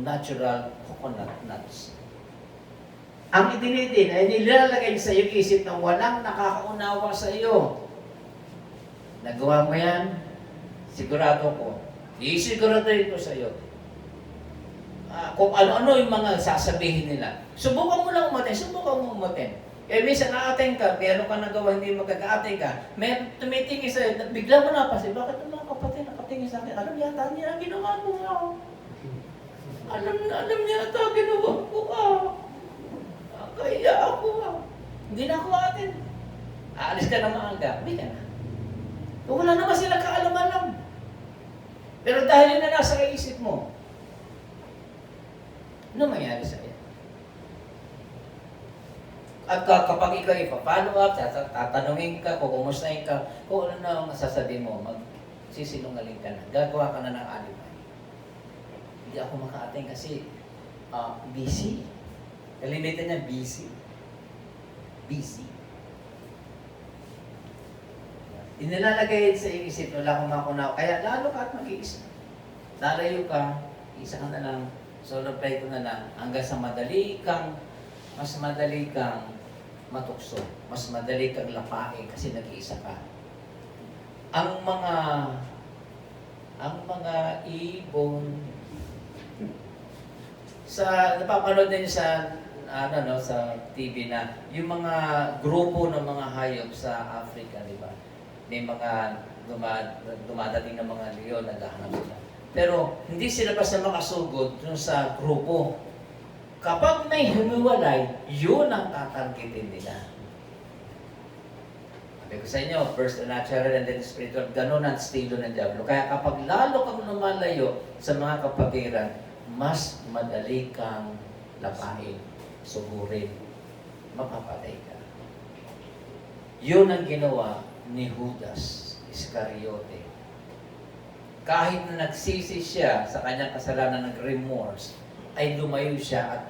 natural coconut nuts. Ang idinidin ay nilalagay sa iyong isip na walang nakakaunawa sa iyo. Nagawa mo yan, sigurado ko, isiguraduhin ko sa iyo, kung ano-ano yung mga sasabihin nila. Subukan mo lang umaten, subukan mo umaten. Eh, minsan na-attend ka, meron ka nagawa, hindi magkaka-attend ka, may tumitingin sa'yo, bigla mo napasin, bakit ang mga kapatid nakatingin sa akin? Alam yata niya, ginawa ko nga. Alam niya ata, ginawa ko nga. Kaya ako nga. Hindi na ako attend. Aalis ka na maaga, hindi ka na. Wala naman sila kaalam-alam. Pero dahil yun na nasa isip mo, ano mangyari sa'yo? At kapag ikaw ipa-follow up, tatanungin ka, kukumustahin ka, kung ano na ang sasabihin mo, magsisinungaling ka na, gagawa ka na ng alibay. Hindi ako maka-attend kasi busy. Kalimitan niya, busy. Busy. Inilalagay sa isip, wala kang makunaw. Kaya lalo ka at mag-iisa. Lalayo ka, isa ka na lang, solo play ko na lang, hanggang sa mas madali kang matukso, mas madali kang lapain kasi nag-iisa ka. Ang mga ibon, napapanood din sa sa TV na yung mga grupo ng mga hayop sa Africa, di ba? May mga dumadating ng mga leon, naghahanap sila. Pero hindi sila basta makasugod dun sa grupo. Kapag may humiwalay, yun ang tatargetin nila. Sabi ko sa inyo, first the natural and then the spiritual, ganun ang estilo ng Diablo. Kaya kapag lalo kang lumalayo sa mga kapatiran, mas madali kang lapain, sugurin, mapapatay ka. Yun ang ginawa ni Judas Iscariote. Kahit na nagsisi siya sa kanyang kasalanan ng remorse, ay lumayo siya at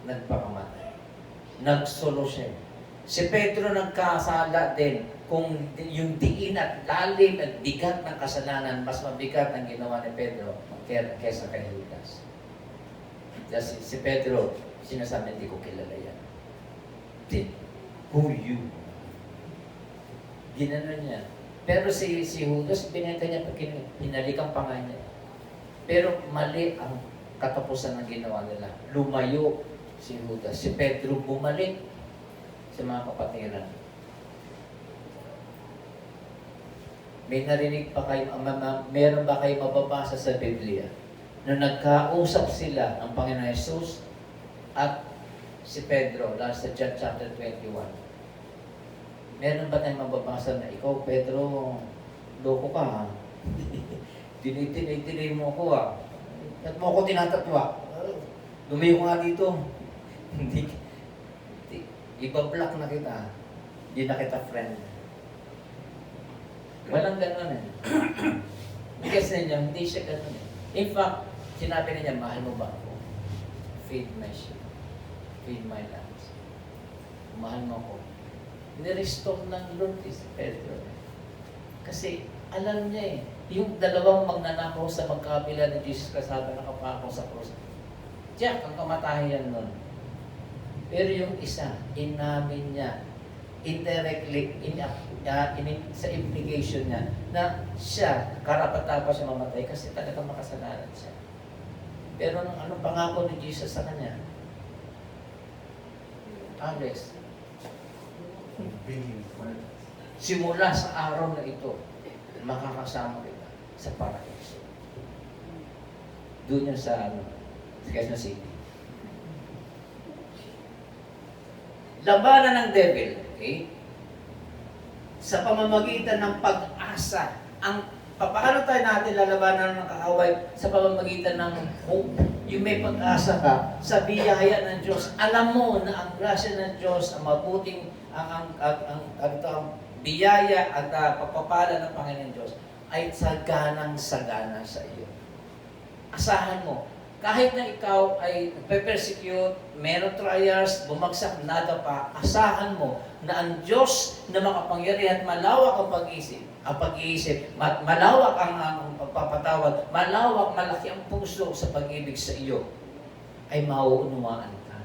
nagpakamatay. Nagsolo siya. Si Pedro nagkasala din kung yung diin at lalim at bigat ng kasalanan, mas mabigat ang ginawa ni Pedro kaysa kay Judas. Si Pedro, sinasabi, hindi ko kilala yan. Then, who you? Ginanon niya. Pero si Judas, binenta niya, pinalikan pa nga niya. Pero mali ang katapusan ng ginawa nila. Lumayo si Judas. Si Pedro bumalik sa mga kapatiran. May narinig pa kayo, meron ba kayo mababasa sa Biblia na nagkausap sila ang Panginoon Jesus at si Pedro, last sa John chapter 21. Meron ba tayong mababasa na ikaw, Pedro, loko ka ha? Dinay mo ako ha? At mo ako tinatatwa. Lumayo ko nga dito. Hindi. Iba-block na kita. Hindi na kita friend. Walang gano'n eh. Because ninyo, hindi siya gano'n eh. In fact, sinabi niya, mahal mo ba ako? Feed my sheep. Feed my lambs. Mahal mo ako. Nirestore ng Lord si Pedro. Kasi alam niya eh, yung dalawang magnanakaw sa magkabila ni Jesus kasama nakapako sa krus. Tiyak ang kamatayan nun. Pero yung isa, inamin niya, indirectly, sa implication niya, na siya, karapat-dapat siya mamatay kasi talagang makasalanan siya. Pero anong pangako ni Jesus sa kanya? Alex, simula sa araw na ito, makakasama kita sa paraiso. Doon yan sa Quezon City. Labanan ng devil, okay? Sa pamamagitan ng pag-asa. Paano tayo natin lalabanan ng kaaway? Sa pamamagitan ng hope. Yung may pag-asa ka sa biyaya ng Diyos. Alam mo na ang grasya ng Diyos, ang mabuting, ang biyaya at pagpapala ng Panginoon Diyos ay saganang-sagana sa iyo. Asahan mo, kahit na ikaw ay persecute, meron trials, bumagsak, nada pa, asahan mo na ang Diyos na makapangyarihan at malawak ang pag-iisip, malawak ang pagpapatawad, malawak, malaki ang puso sa pag-ibig sa iyo, ay mauunawaan ka.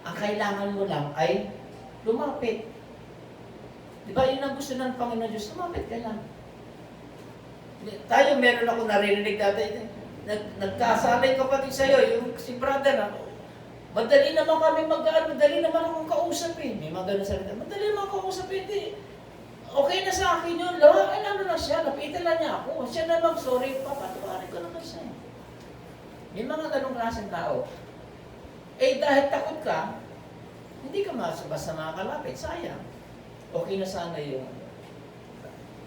Ang kailangan mo lang ay lumapit. Di ba, yun ang gusto ng Panginoon Diyos, lumapit ka lang. Tayo, meron ako narinig dati, nagkasalay kapatid sa'yo, yung si brother na, madali naman kami madali naman akong kausapin. May mga ganun salita, madali naman akong kausapin, okay na sa akin yun, lawakan ano na siya, lapitan na niya ako, siya na sorry, papatuwarin ko naman siya. May mga ganung klaseng tao. Eh, dahil takot ka, hindi ka basta makakalapit, sayang. Okay na sana yung,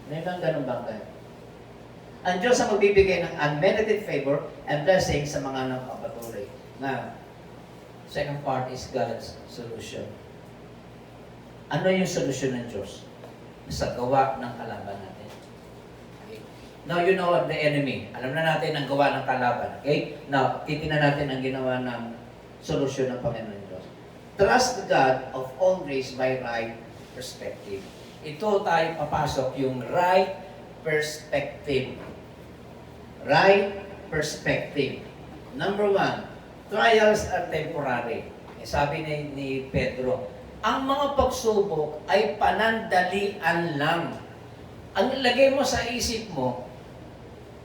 may mga ganun bagay. Ang Diyos ang magbibigay ng unmerited favor and blessing sa mga nagpapatuloy. Na, second part is God's solution. Ano yung solusyon ng Diyos sa gawa ng kalaban natin? Okay. Now, you know the enemy. Alam na natin ang gawa ng kalaban. Okay? Now, titingnan natin ang ginawa ng solusyon ng Panginoon Diyos. Trust the God of all grace by right perspective. Ito tayo papasok yung right perspective. Right perspective. Number 1, trials are temporary. Sabi ni Pedro, ang mga pagsubok ay panandalian lang. Ang ilagay mo sa isip mo,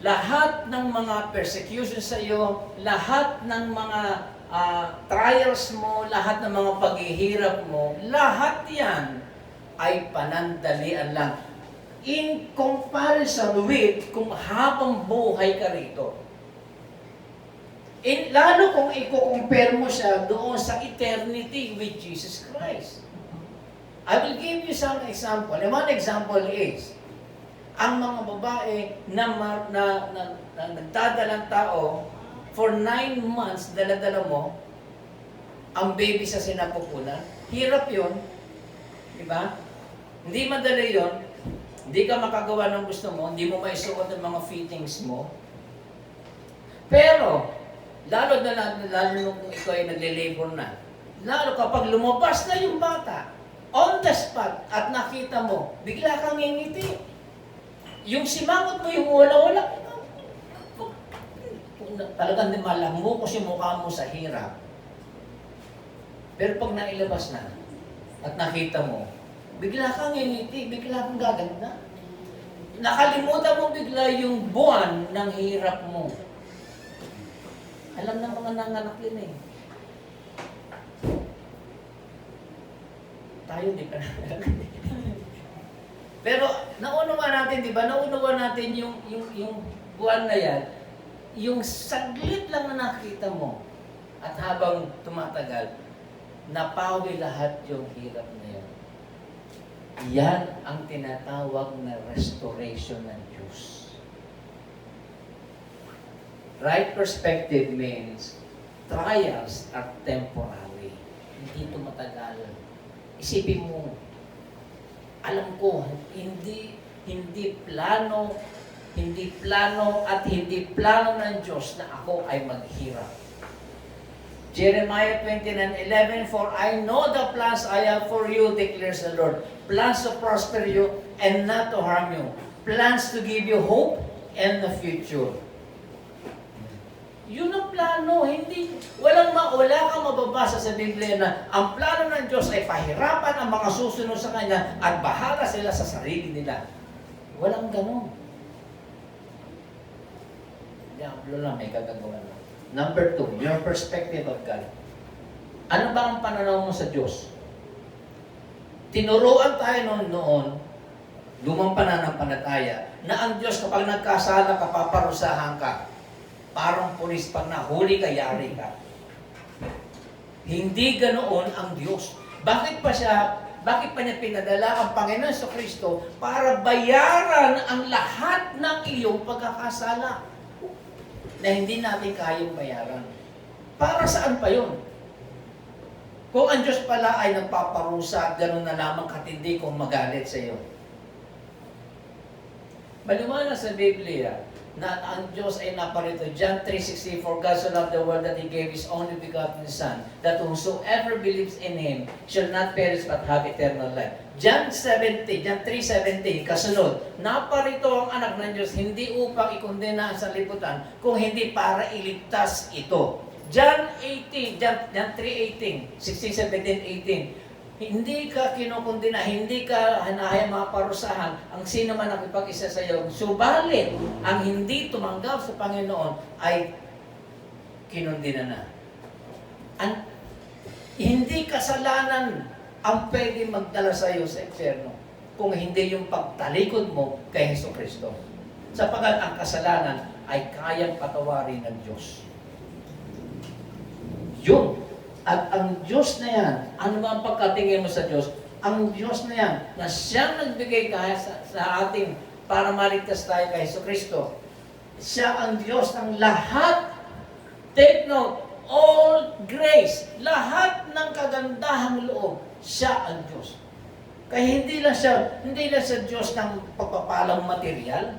lahat ng mga persecution sa iyo, lahat ng mga trials mo, lahat ng mga paghihirap mo, lahat yan ay panandalian lang. In comparison with kung habang buhay ka rito. Lalo kung i-compare mo siya doon sa eternity with Jesus Christ. I will give you some example. And one example is, ang mga babae na nagdadalang tao, for 9 months, dala-dala mo, ang baby sa sinapupunan, hirap yun. Diba? Hindi madali yun. Hindi ka makagawa ng gusto mo, hindi mo maisuot ang mga fittings mo. Pero, lalo kung ikaw ay nagle-labor na, lalo kapag lumabas na yung bata, on the spot, at nakita mo, bigla kang ngingiti. Yung simangot mo, yung wala-wala, talagang malamukos yung mukha mo sa hirap. Pero pag nailabas na, at nakita mo, bigla kang ngingiti, bigla kang gaganda. Nakalimutan mo bigla yung buwan ng hirap mo. Alam ng mga nanganak yun eh. Tayo di pa Pero naunawa natin, di ba? Naunawa natin yung buwan na yan, yung saglit lang na nakita mo. At habang tumatagal, napawi lahat yung hirap na yan. Yan ang tinatawag na restoration ng Diyos. Right perspective means trials are temporary. Hindi ito matagal. Isipin mo, alam ko, hindi plano at hindi plano ng Diyos na ako ay maghirap. Jeremiah 29:11, for I know the plans I have for you, declares the Lord. Plans to prosper you and not to harm you. Plans to give you hope and the future. Yun ang plano, wala kang mababasa sa Biblia na ang plano ng Diyos ay pahirapan ang mga susunod sa Kanya at bahala sila sa sarili nila. Walang ganun. Diablo lang, may kagagawa na. Number 2, your perspective of God. Ano ba ang pananaw mo sa Diyos? Tinuruan tayo noon, lumang pananampalataya, na ang Diyos kapag nagkasala ka, paparusahan ka. Parang pulis pag nahuli ka, yari ka. Hindi ganoon ang Diyos. Bakit pa niya pinadala ang Panginoon sa Kristo para bayaran ang lahat ng iyong pagkakasala na hindi natin kayang bayaran? Para saan pa yun? Kung ang Diyos pala ay nagpaparusa at gano'n na lamang katindi kung magalit sa iyo. Maliwanag sa Biblia na ang Diyos ay naparito. John 3:16, for God so loved the world that He gave His only begotten Son, that whosoever believes in Him shall not perish but have eternal life. John 3:17, kasunod, naparito ang anak ng Diyos hindi upang ikondena sa liputan, kung hindi para iligtas ito. John 3:18, 16, 17, 18, Hindi ka kinukundina, hindi ka hanahayang maparusahan ang sino man nakipag-isa sa iyo. Subalit, ang hindi tumanggap sa Panginoon ay kinundina na. Hindi kasalanan ang pwede magdala sa iyo sa impyerno kung hindi yung pagtalikod mo kay Jesucristo. Sapagkat ang kasalanan ay kayang patawarin ng Diyos. Yun. At ang Diyos na yan, ano ba ang pagkatingin mo sa Diyos? Ang Diyos na yan, na siyang nagbigay kaya sa ating para maligtas tayo kay Jesucristo. Siya ang Diyos ng lahat. Take note, all grace, lahat ng kagandahang loob, siya ang Diyos. Kaya hindi lang siya Diyos ng pagpapalang material.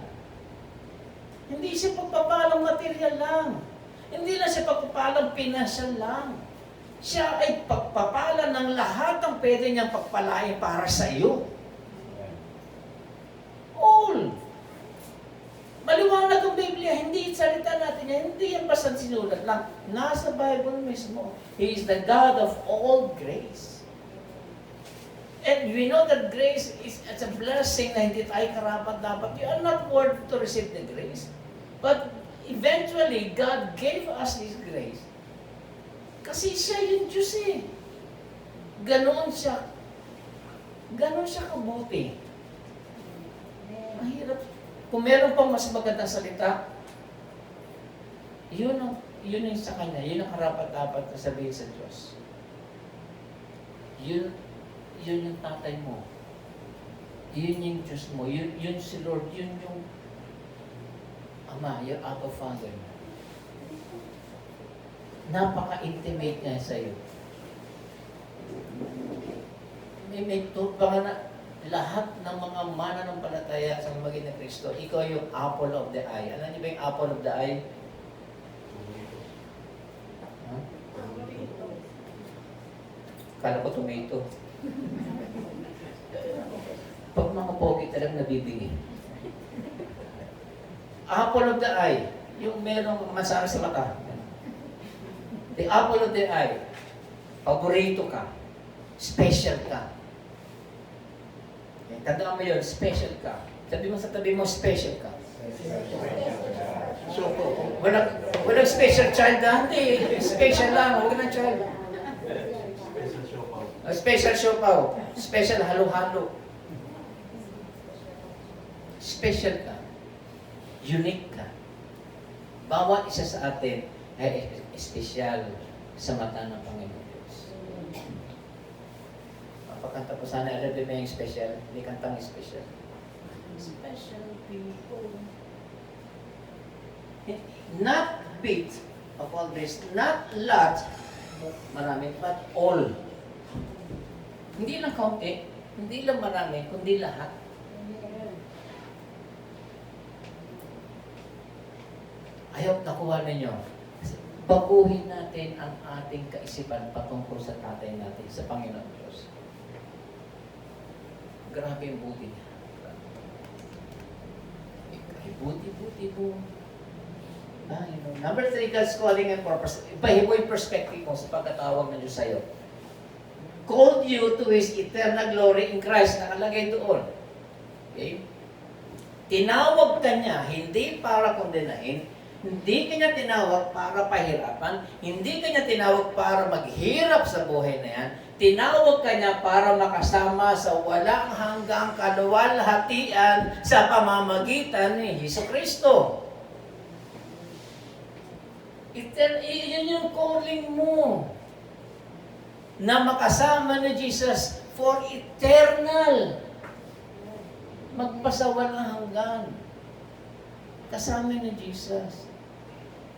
Hindi siya pagpapalang material lang. Hindi lang siya pagpapalang pinansyal lang. Siya ay pagpapala ng lahat ng pwede niyang pagpalain para sa iyo. All. Maliwanag ang Biblia, hindi salita natin yan, hindi yan basta sinulat lang. Nasa Bible mismo. He is the God of all grace. And we know that grace is a blessing na hindi tayo karapat-dapat. You are not worthy to receive the grace. But eventually, God gave us His grace. Kasi siya yung Diyos eh. Ganon siya. Ganon siya kabuti. Mahirap. Kung meron pang mas magandang salita, yun yung sa Kanya. Yun ang karapat-dapat na sabihin sa Diyos. Yun yung tatay mo. Yun yung Diyos mo. Yun si Lord. Yun yung Ama, your Abba Father. Napaka-intimate niya sa iyo. May pa na lahat ng mga mananampalataya sa maging na Kristo, ikaw yung apple of the eye. Alam niyo ba yung apple of the eye? Huh? Kala ko tomato. Pag mga pogi talagang nabibingi. Apple of the eye, yung merong masara sa mata. The apple of the eye, paborito ka, special ka. Tandaan mo yun, special ka. Sabi mo sa tabi mo, special ka. So, walang special child na, hindi. Special lang, huwag na child. Special siopaw. Special halo-halo. Special ka. Unique ka. Bawat isa sa atin ay espesyal sa mata ng Panginoon Diyos. Pagkanta po sana, alam din may special, hindi kantang special. Special people. Not bit of all this, not lot, marami, but all. Hindi lang kaunti, hindi lang marami, kundi lahat. I hope nakuha ninyo. Baguhin natin ang ating kaisipan patungkol sa tatay natin, sa Panginoon Diyos. Grabe yung buti niya. Buti mo. Number 3, God's calling and purpose. Ibahin mo yung perspective mo sa pagkatawag ng Diyos sa'yo. Called you to His eternal glory in Christ. Nakalagay doon. Okay? Tinawag ka niya, hindi para kondinahin, hindi kanya tinawag para pahirapan, hindi kanya tinawag para maghirap sa buhay na yan, tinawag kanya para makasama sa walang hanggang kaluwalhatian sa pamamagitan ni Jesucristo. Yun yung calling mo. Na makasama ni Jesus for eternal. Magpasawalang hanggan. Kasama ni Jesus.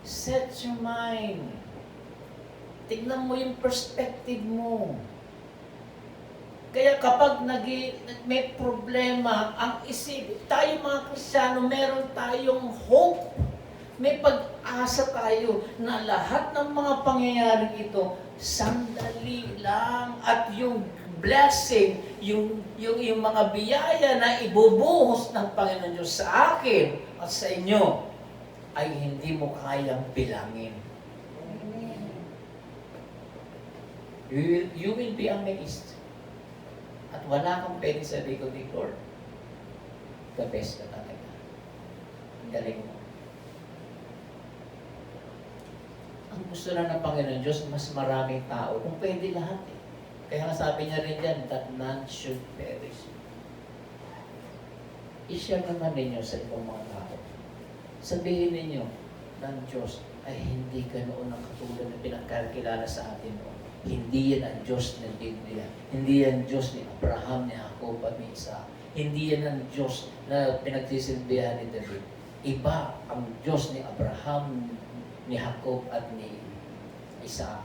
Set your mind. Tignan mo yung perspective mo. Kaya kapag may problema, ang isip, tayo mga Kristiyano, meron tayong hope. May pag-asa tayo na lahat ng mga pangyayaring ito, sandali lang. At yung blessing, yung mga biyaya na ibubuhos ng Panginoon Diyos sa akin at sa inyo, ay hindi mo kayang bilangin. You will be amazed. At wala kang pwedeng sabi ko, Lord, the best ka talaga. Ang galing mo. Ang gusto lang ng Panginoon Diyos, mas maraming tao. Kung pwede lahat eh. Kaya nga sabi niya rin dyan, that none should perish. I-share naman ninyo sa ibang mga tao. Sabihin ninyo ng Diyos ay hindi ka noon ang katulad na pinagkakilala sa atin noon. Hindi yan ang Diyos ng Biblia. Hindi yan Diyos ni Abraham, ni Jacob at ni Isaac. Hindi yan ang Diyos na pinagsisilbihan ni David. Iba ang Diyos ni Abraham, ni Jacob at ni Isaac.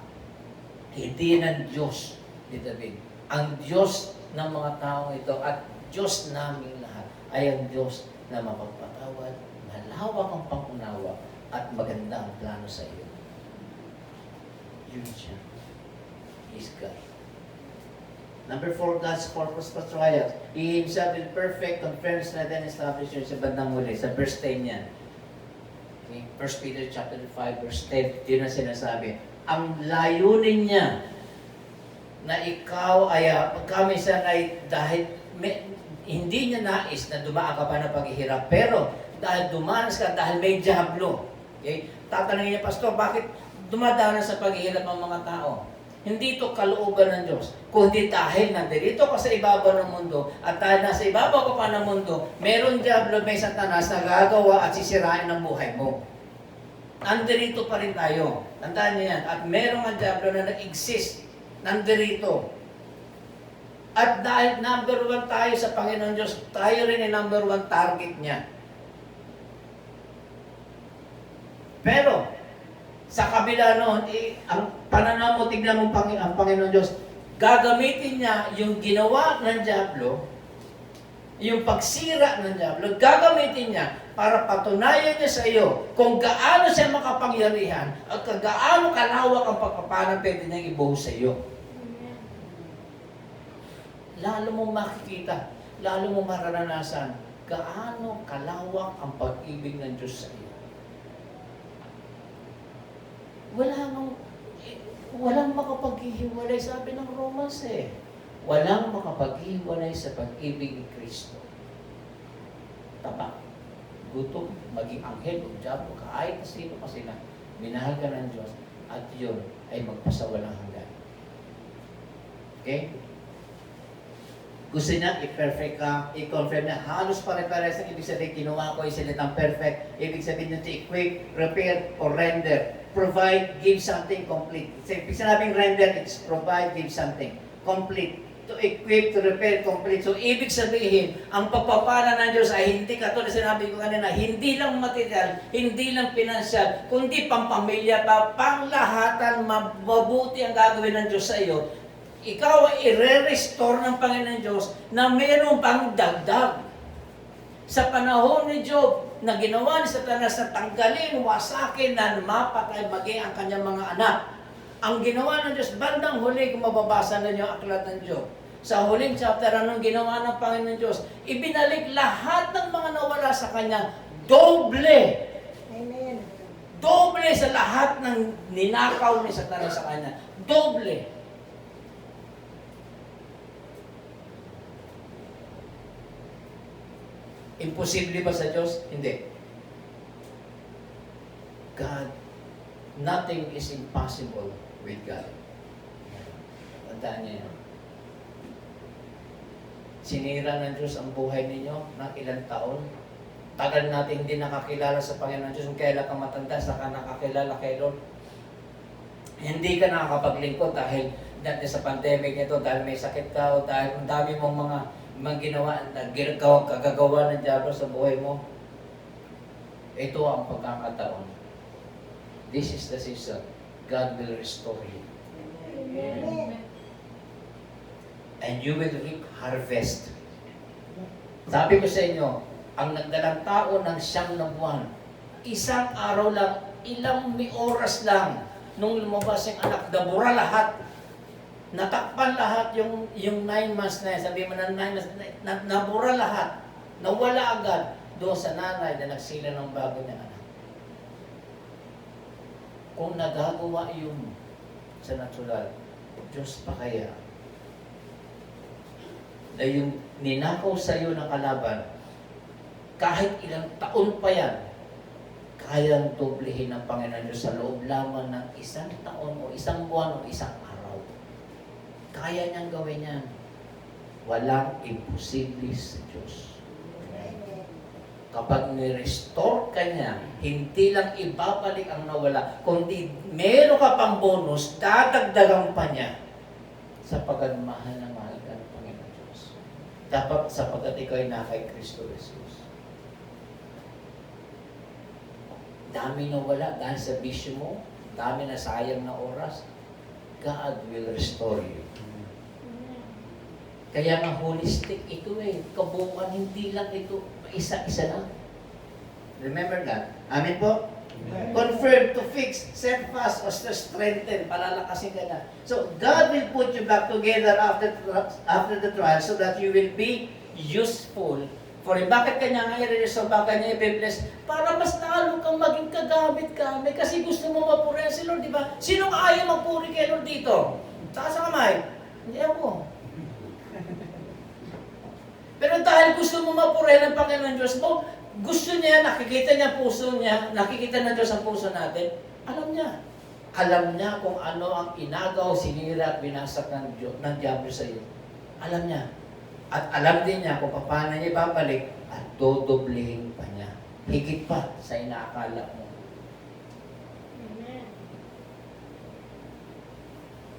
Hindi yan ang Diyos ni David. Ang Diyos ng mga taong ito at Diyos namin lahat ay ang Diyos na mapagpatawad, malawak ang pangunawa at maganda ang plano sa iyo. Yun siya. He's God. Number 4, God's purpose for trials. He Himself will perfect, confirm, strengthen, and establish yun sa bandang huli. Sa verse 10 yan. Okay? 1 Peter chapter 5, verse 10. Yun ang sinasabi. Ang layunin niya na ikaw ay, pagkamisan ay dahil hindi niya nais na dumaan ka pa ng paghihirap. Pero dahil dumanas ka, dahil may diablo. Okay? Tatanungin niya, Pastor, bakit dumadaan sa paghihirap ng mga tao? Hindi ito kalooban ng Diyos, kundi dahil nandito ka sa ibabaw ng mundo at dahil nasa ibabaw ka pa ng mundo, meron diablo, may satanas na gagawa at sisirain ang buhay mo. Nandito pa rin tayo. Tandaan niyo yan. At meron ang diablo na nag-exist. Nandito. At dahil number 1 tayo sa Panginoon Diyos, tayo rin ay number 1 target niya. Pero, sa kabila noon, ang pananaw mo, tignan mo ang Panginoon Diyos, gagamitin niya yung ginawa ng diablo, yung pagsira ng diablo, gagamitin niya para patunayan niya sa iyo kung gaano siya makapangyarihan at gaano kalawak ang pagpapalang pwede niyang ibuhos sa iyo. Lalo mong makikita, lalo mong mararanasan gaano kalawak ang pag-ibig ng Diyos sa iyo. Walang makapaghihiwalay, sabi ng Romans eh. Walang makapaghihiwalay sa pag-ibig ni Kristo. Tama. Gutom, maging anghel, o diablo, kahit sino pa sila, minahal ka ng Diyos, at yun ay magpasawalang hanggan. Okay? Gusto niya, i-perfect ka, i-confirm na, halos pare-pares ang ibig sabihin, kinuha ko yung salitang perfect, ibig sabihin nyo to equip, repair, or render. Provide, give something complete. Ibig sabihin render, it's provide, give something complete. To equip, to repair, complete. So, ibig sabihin, ang pagpapala ng Diyos ay hindi katulad sinabi ko kanina, hindi lang material, hindi lang pinansyal, kundi pampamilya pa, panglahatan, mabuti ang gagawin ng Diyos sa iyo. Ikaw ay i-restore ng Panginoon Diyos na mayroong pang dagdag. Sa panahon ni Job, na ginawa ni Satanas na tanggalin, wasakin, na mapatay, maging ang kanyang mga anak. Ang ginawa ng Diyos, bandang huli, kung mababasa na niyo ang aklat ng Job, sa huling chapter, anong ginawa ng Panginoon Diyos? Ibinalik lahat ng mga nawala sa Kanya, doble. Amen. Doble sa lahat ng ninakaw ni Satanas sa Kanya. Doble. Imposible ba sa Diyos? Hindi. God, nothing is impossible with God. Tandaan niyo yan. Sinira ng Diyos ang buhay ninyo ng ilang taon. Tagal natin hindi nakakilala sa Panginoon Diyos. Kung kailan ka matanda, saka nakakilala kay Lord. Hindi ka nakakapaglingkod dahil dati sa pandemic ito, dahil may sakit ka o dahil ang dami mong mga ginawa, kagagawa ng diablo sa buhay mo. Ito ang pagkakataon. This is the season. God will restore you. Amen. And you will reap harvest. Sabi ko sa inyo, ang nagdalang tao ng 9 na buwan, isang araw lang, ilang oras lang, nung lumabas yung anak, nabura lahat. Natakpan lahat yung 9 months na yan. Sabi mo na 9 months, nabura lahat. Nawala agad doon sa nanay na nagsila ng bago niya anak. Kung nagagawa yun sa natural, Diyos pa kaya? na yung ninakaw sa iyo ng kalaban, kahit ilang taon pa yan, kayang doblehin ng Panginoon Diyos sa loob lamang ng isang taon o isang buwan o isang araw. Kaya niyang gawin yan. Walang imposible sa Diyos. Kapag ni-restore ka niya, hindi lang ibabalik ang nawala, kundi meron ka pang bonus, dadagdagan pa niya sapagkat mahal na mahal ka ng Panginoon Diyos. Dapat sapagkat ikaw ay na kay Kristo Jesus. Dami na wala dahil sa bisyo mo, dami na sayang na oras, God will restore you. Kaya nga holistic ito kabuuan, hindi lang ito, isa-isa lang. Remember that? Amen po? Amen. Confirm, to fix, set fast, or to strengthen, palalakasin ka na. So, God will put you back together after the trial so that you will be useful for Him. Bakit kanya nga i-resolve, bakit niya i-bless? Para mas lalo kang maging kagamit kami kasi gusto mo mapurihan si Lord, di ba? Sinong ayaw magpuri kay Lord dito? Taas ang kamay. Hindi ako. Pero dahil gusto mo mapurihan ng Panginoon Diyos mo, gusto niya, nakikita niya puso niya, nakikita ng Diyos ang puso natin, alam niya. Alam niya kung ano ang inagaw, sinira at binasak ng Diablo sa iyo. Alam niya. At alam din niya kung paano niya babalik at dodoblehin pa niya. Higit pa sa inaakala mo. Amen.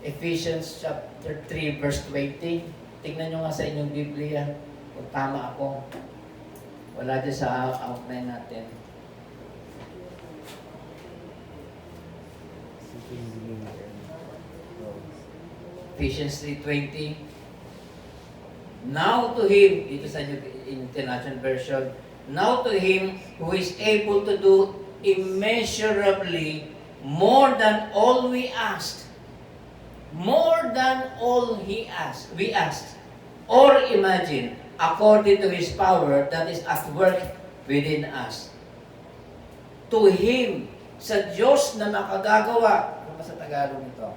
Ephesians chapter 3 verse 20. Tingnan nyo nga sa inyong Biblia kung tama ako. Wala din sa outline natin. Ephesians 3:20. Now to Him, dito sa International Version, now to Him who is able to do immeasurably more than all we asked, more than all we asked, or imagine, according to His power that is at work within us. To Him, sa Diyos na makagagawa. Ano ba sa Tagalog nito?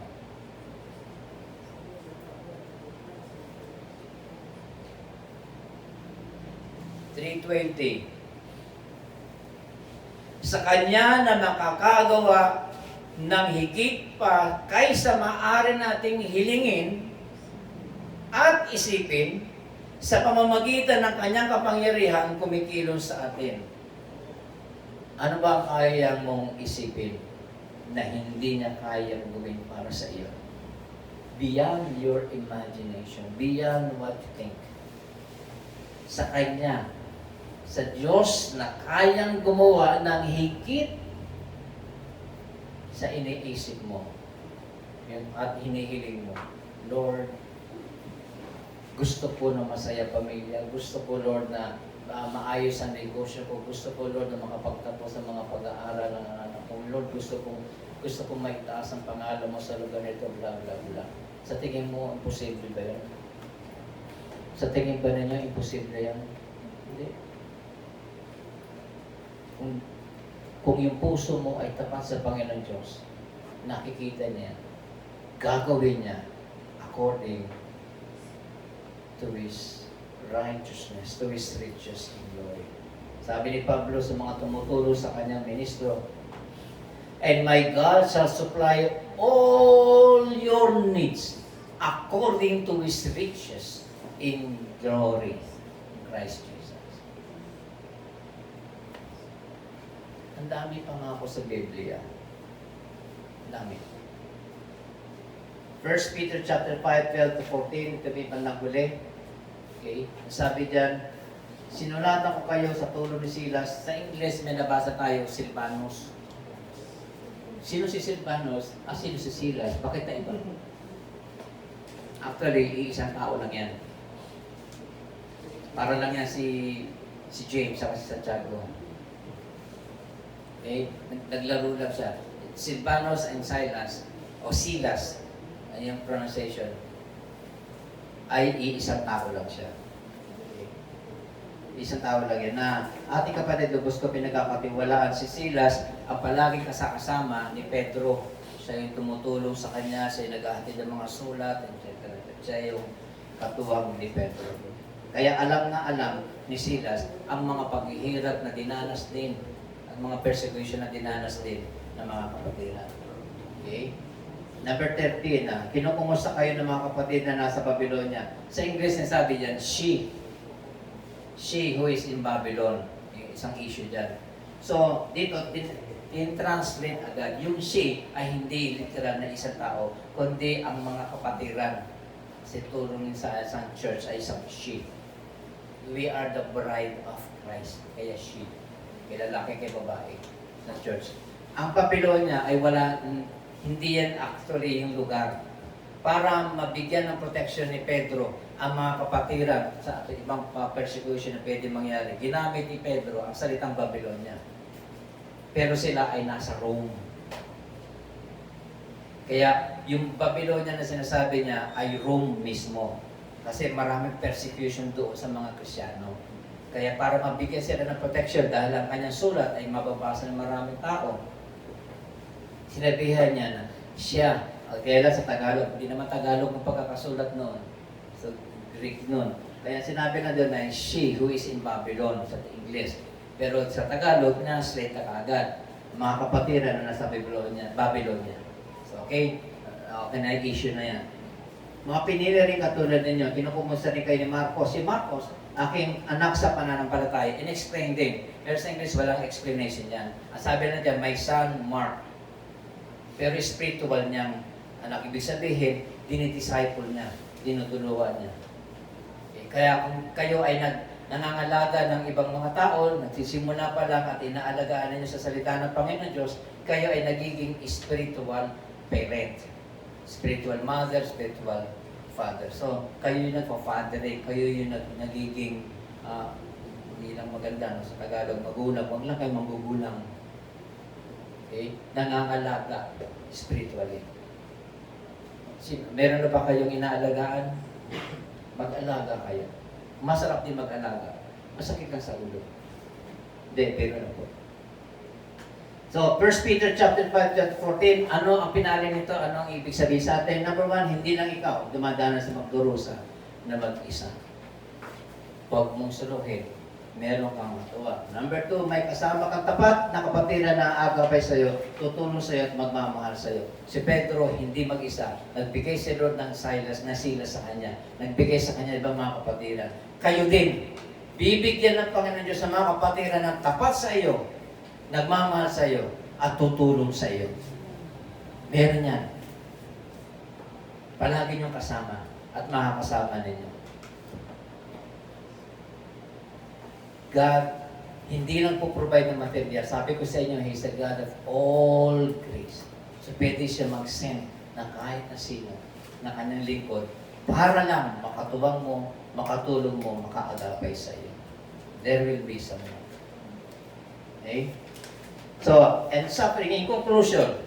3:20. Sa Kanya na makakagawa ng higit pa kaysa maaari nating hilingin at isipin sa pamamagitan ng Kanyang kapangyarihan kumikilos sa atin. Ano ba ang kaya mong isipin na hindi niya kayang gawin para sa iyo? Beyond your imagination, beyond what you think. Sa Kanya, sa Diyos na kayang gumawa ng higit sa iniisip mo at hinihiling mo. Lord, gusto ko na masaya pamilya. Gusto ko, Lord, na maayos ang negosyo ko. Gusto ko, Lord, na makapagtapos sa mga pag-aaral ng anak ko. Lord, gusto kong maitaas ang pangalan mo sa lugar nito, bla bla bla. Sa tingin mo, imposible ba yan? Sa tingin ba ninyo, imposible yan? Hindi. Kung yung puso mo ay tapat sa Panginoon Diyos, nakikita niya, gagawin niya according to His righteousness, to His riches in glory. Sabi ni Pablo sa mga tumutulong sa kanyang ministro, and my God shall supply all your needs according to His riches in glory in Christ Jesus. Ang dami pangako sa Biblia. Ang dami. 1 Peter chapter 5, 12 to 14, ito may panlaghuli. Okay? Sabi diyan, sinulatan ko kayo sa tulong ni Silas. Sa English may nabasa tayo, Silvanus. Sino si Silvanus? Sino si Silas? Bakit na iba? Actually, isang tao lang yan. Para lang yan si James sa Santiago. Okay? Naglaro lang siya. Silvanus and Silas, o Silas, ay yung pronunciation, ay iisang tao lang siya. Okay? Isang tao lang yan. Na ating kapatid, gusto ko pinagkakatiwalaan si Silas, ang palaging kasama ni Pedro. Siya yung tumutulong sa kanya, siya yung naghahatid ng mga sulat, etc. Siya yung katuwang ni Pedro. Kaya alam na alam ni Silas ang mga paghihirap na dinanas din, ang mga persecution na dinanas din ng mga kapatiran. Okay? Number 13 na, kinukumusta kayo ng mga kapatid na nasa Babylonia. Sa English, sabi diyan, she who is in Babylon. Yung isang issue dyan. So, dito, in-translate agad, yung she ay hindi literal na isang tao, kundi ang mga kapatiran. Kasi tulong sa isang church ay isang she. We are the bride of Christ. Kaya she. Kaya lalaki kay babae sa church. Ang Babylonia ay wala, hindi yan actually yung lugar. Para mabigyan ng protection ni Pedro ang mga kapatiran sa ibang persecution na pwede mangyari, ginamit ni Pedro ang salitang Babylonia. Pero sila ay nasa Rome. Kaya yung Babylonia na sinasabi niya ay Rome mismo. Kasi maraming persecution doon sa mga Kristiyano. Kaya para mabigyan sila ng protection dahil ang kanyang sulat ay mababasa ng maraming tao, sinabihan niya na siya, kaya sa Tagalog, hindi naman Tagalog ang pagkakasulat noon. So, Greek noon. Kaya sinabi na doon na she who is in Babylon sa English. Pero sa Tagalog, translate na kaagad. Mga kapatiran na nasa Babylonia. So, okay? Okay na yung issue na yan. Mga pinili rin katulad ninyo, kinukumusta rin kayo ni Marcos. Si Marcos, aking anak sa pananampalataya, in-explain din. Pero sa English, walang explanation yan. Ang sabi na dyan, my son Mark. Pero spiritual niyang anak. Ibig sabihin, dinidisciple niya, dinutuluan niya. Okay. Kaya kung kayo ay nangangalaga ng ibang mga tao, nagsisimula pa lang at inaalagaan ninyo sa salita ng Panginoon Diyos, kayo ay nagiging spiritual parent. Spiritual mother, spiritual father. So, kayo yung nagpa-fathering, kayo yung nagiging, hindi lang maganda, no? Sa Tagalog, magulang, huwag lang kayo magugulang. Okay? Nangangalaga spiritually. Meron na ba kayong inaalagaan? Mag-alaga kayo. Masarap din mag-alaga. Masakit lang sa ulo. Hindi, pero na po. So, 1 Peter chapter 5, 14, ano ang pinali nito? Ano ang ibig sabihin sa atin? Number 1, hindi lang ikaw dumadaan sa magdurusa na mag-isa. Huwag mong suluhin. Meron kang matuwa. Number 2, may kasama kang tapat na kapatiran na aagapay sa'yo, tutulong sa'yo at magmamahal sa'yo. Si Pedro, hindi mag-isa. Nagbigay si Lord ng Silas sa kanya. Nagbigay sa kanya ibang mga kapatiran. Kayo din, bibigyan ng Panginoon Diyos sa mga kapatiran ng tapat sa iyo, nagmamahal sa iyo, at tutulong sa iyo. Meron yan. Palagi niyong kasama at makakasama ninyo. God, hindi lang po provide ng material. Sabi ko sa inyo, He's the God of all grace. So, pwede siya mag-send na kahit na sino na kanyang lingkod para lang makatuwang mo, makatulong mo, makaagapay sa iyo. There will be someone. Okay? So, and suffering, in conclusion,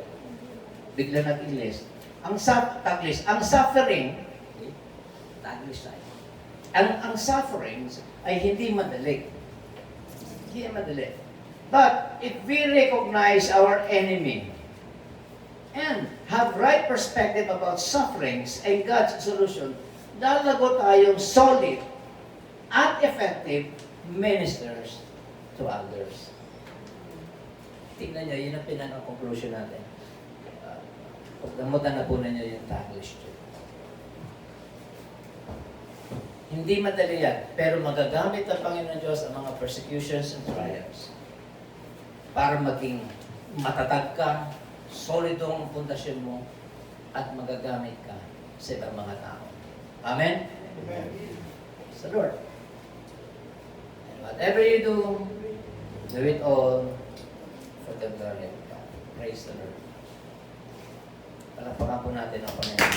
bigla nag-English. Ang suffering, okay? Taglish tayo. Ang sufferings ay hindi madali. Hindi madali. But if we recognize our enemy and have right perspective about sufferings and God's solution, lalago tayong solid at effective ministers to others. Tingnan nyo, yun ang pinaka-conclusion natin. Pagdamutan na po ninyo yung Taglish. Hindi madali yan, pero magagamit ng Panginoon Diyos ang mga persecutions and trials para maging matatag ka, solido ang pundasyon mo, at magagamit ka sa ibang mga tao. Amen? Amen. Sa Lord. And whatever you do it all for the glory of God. Praise the Lord. Palakpakan po natin ang Panginoon.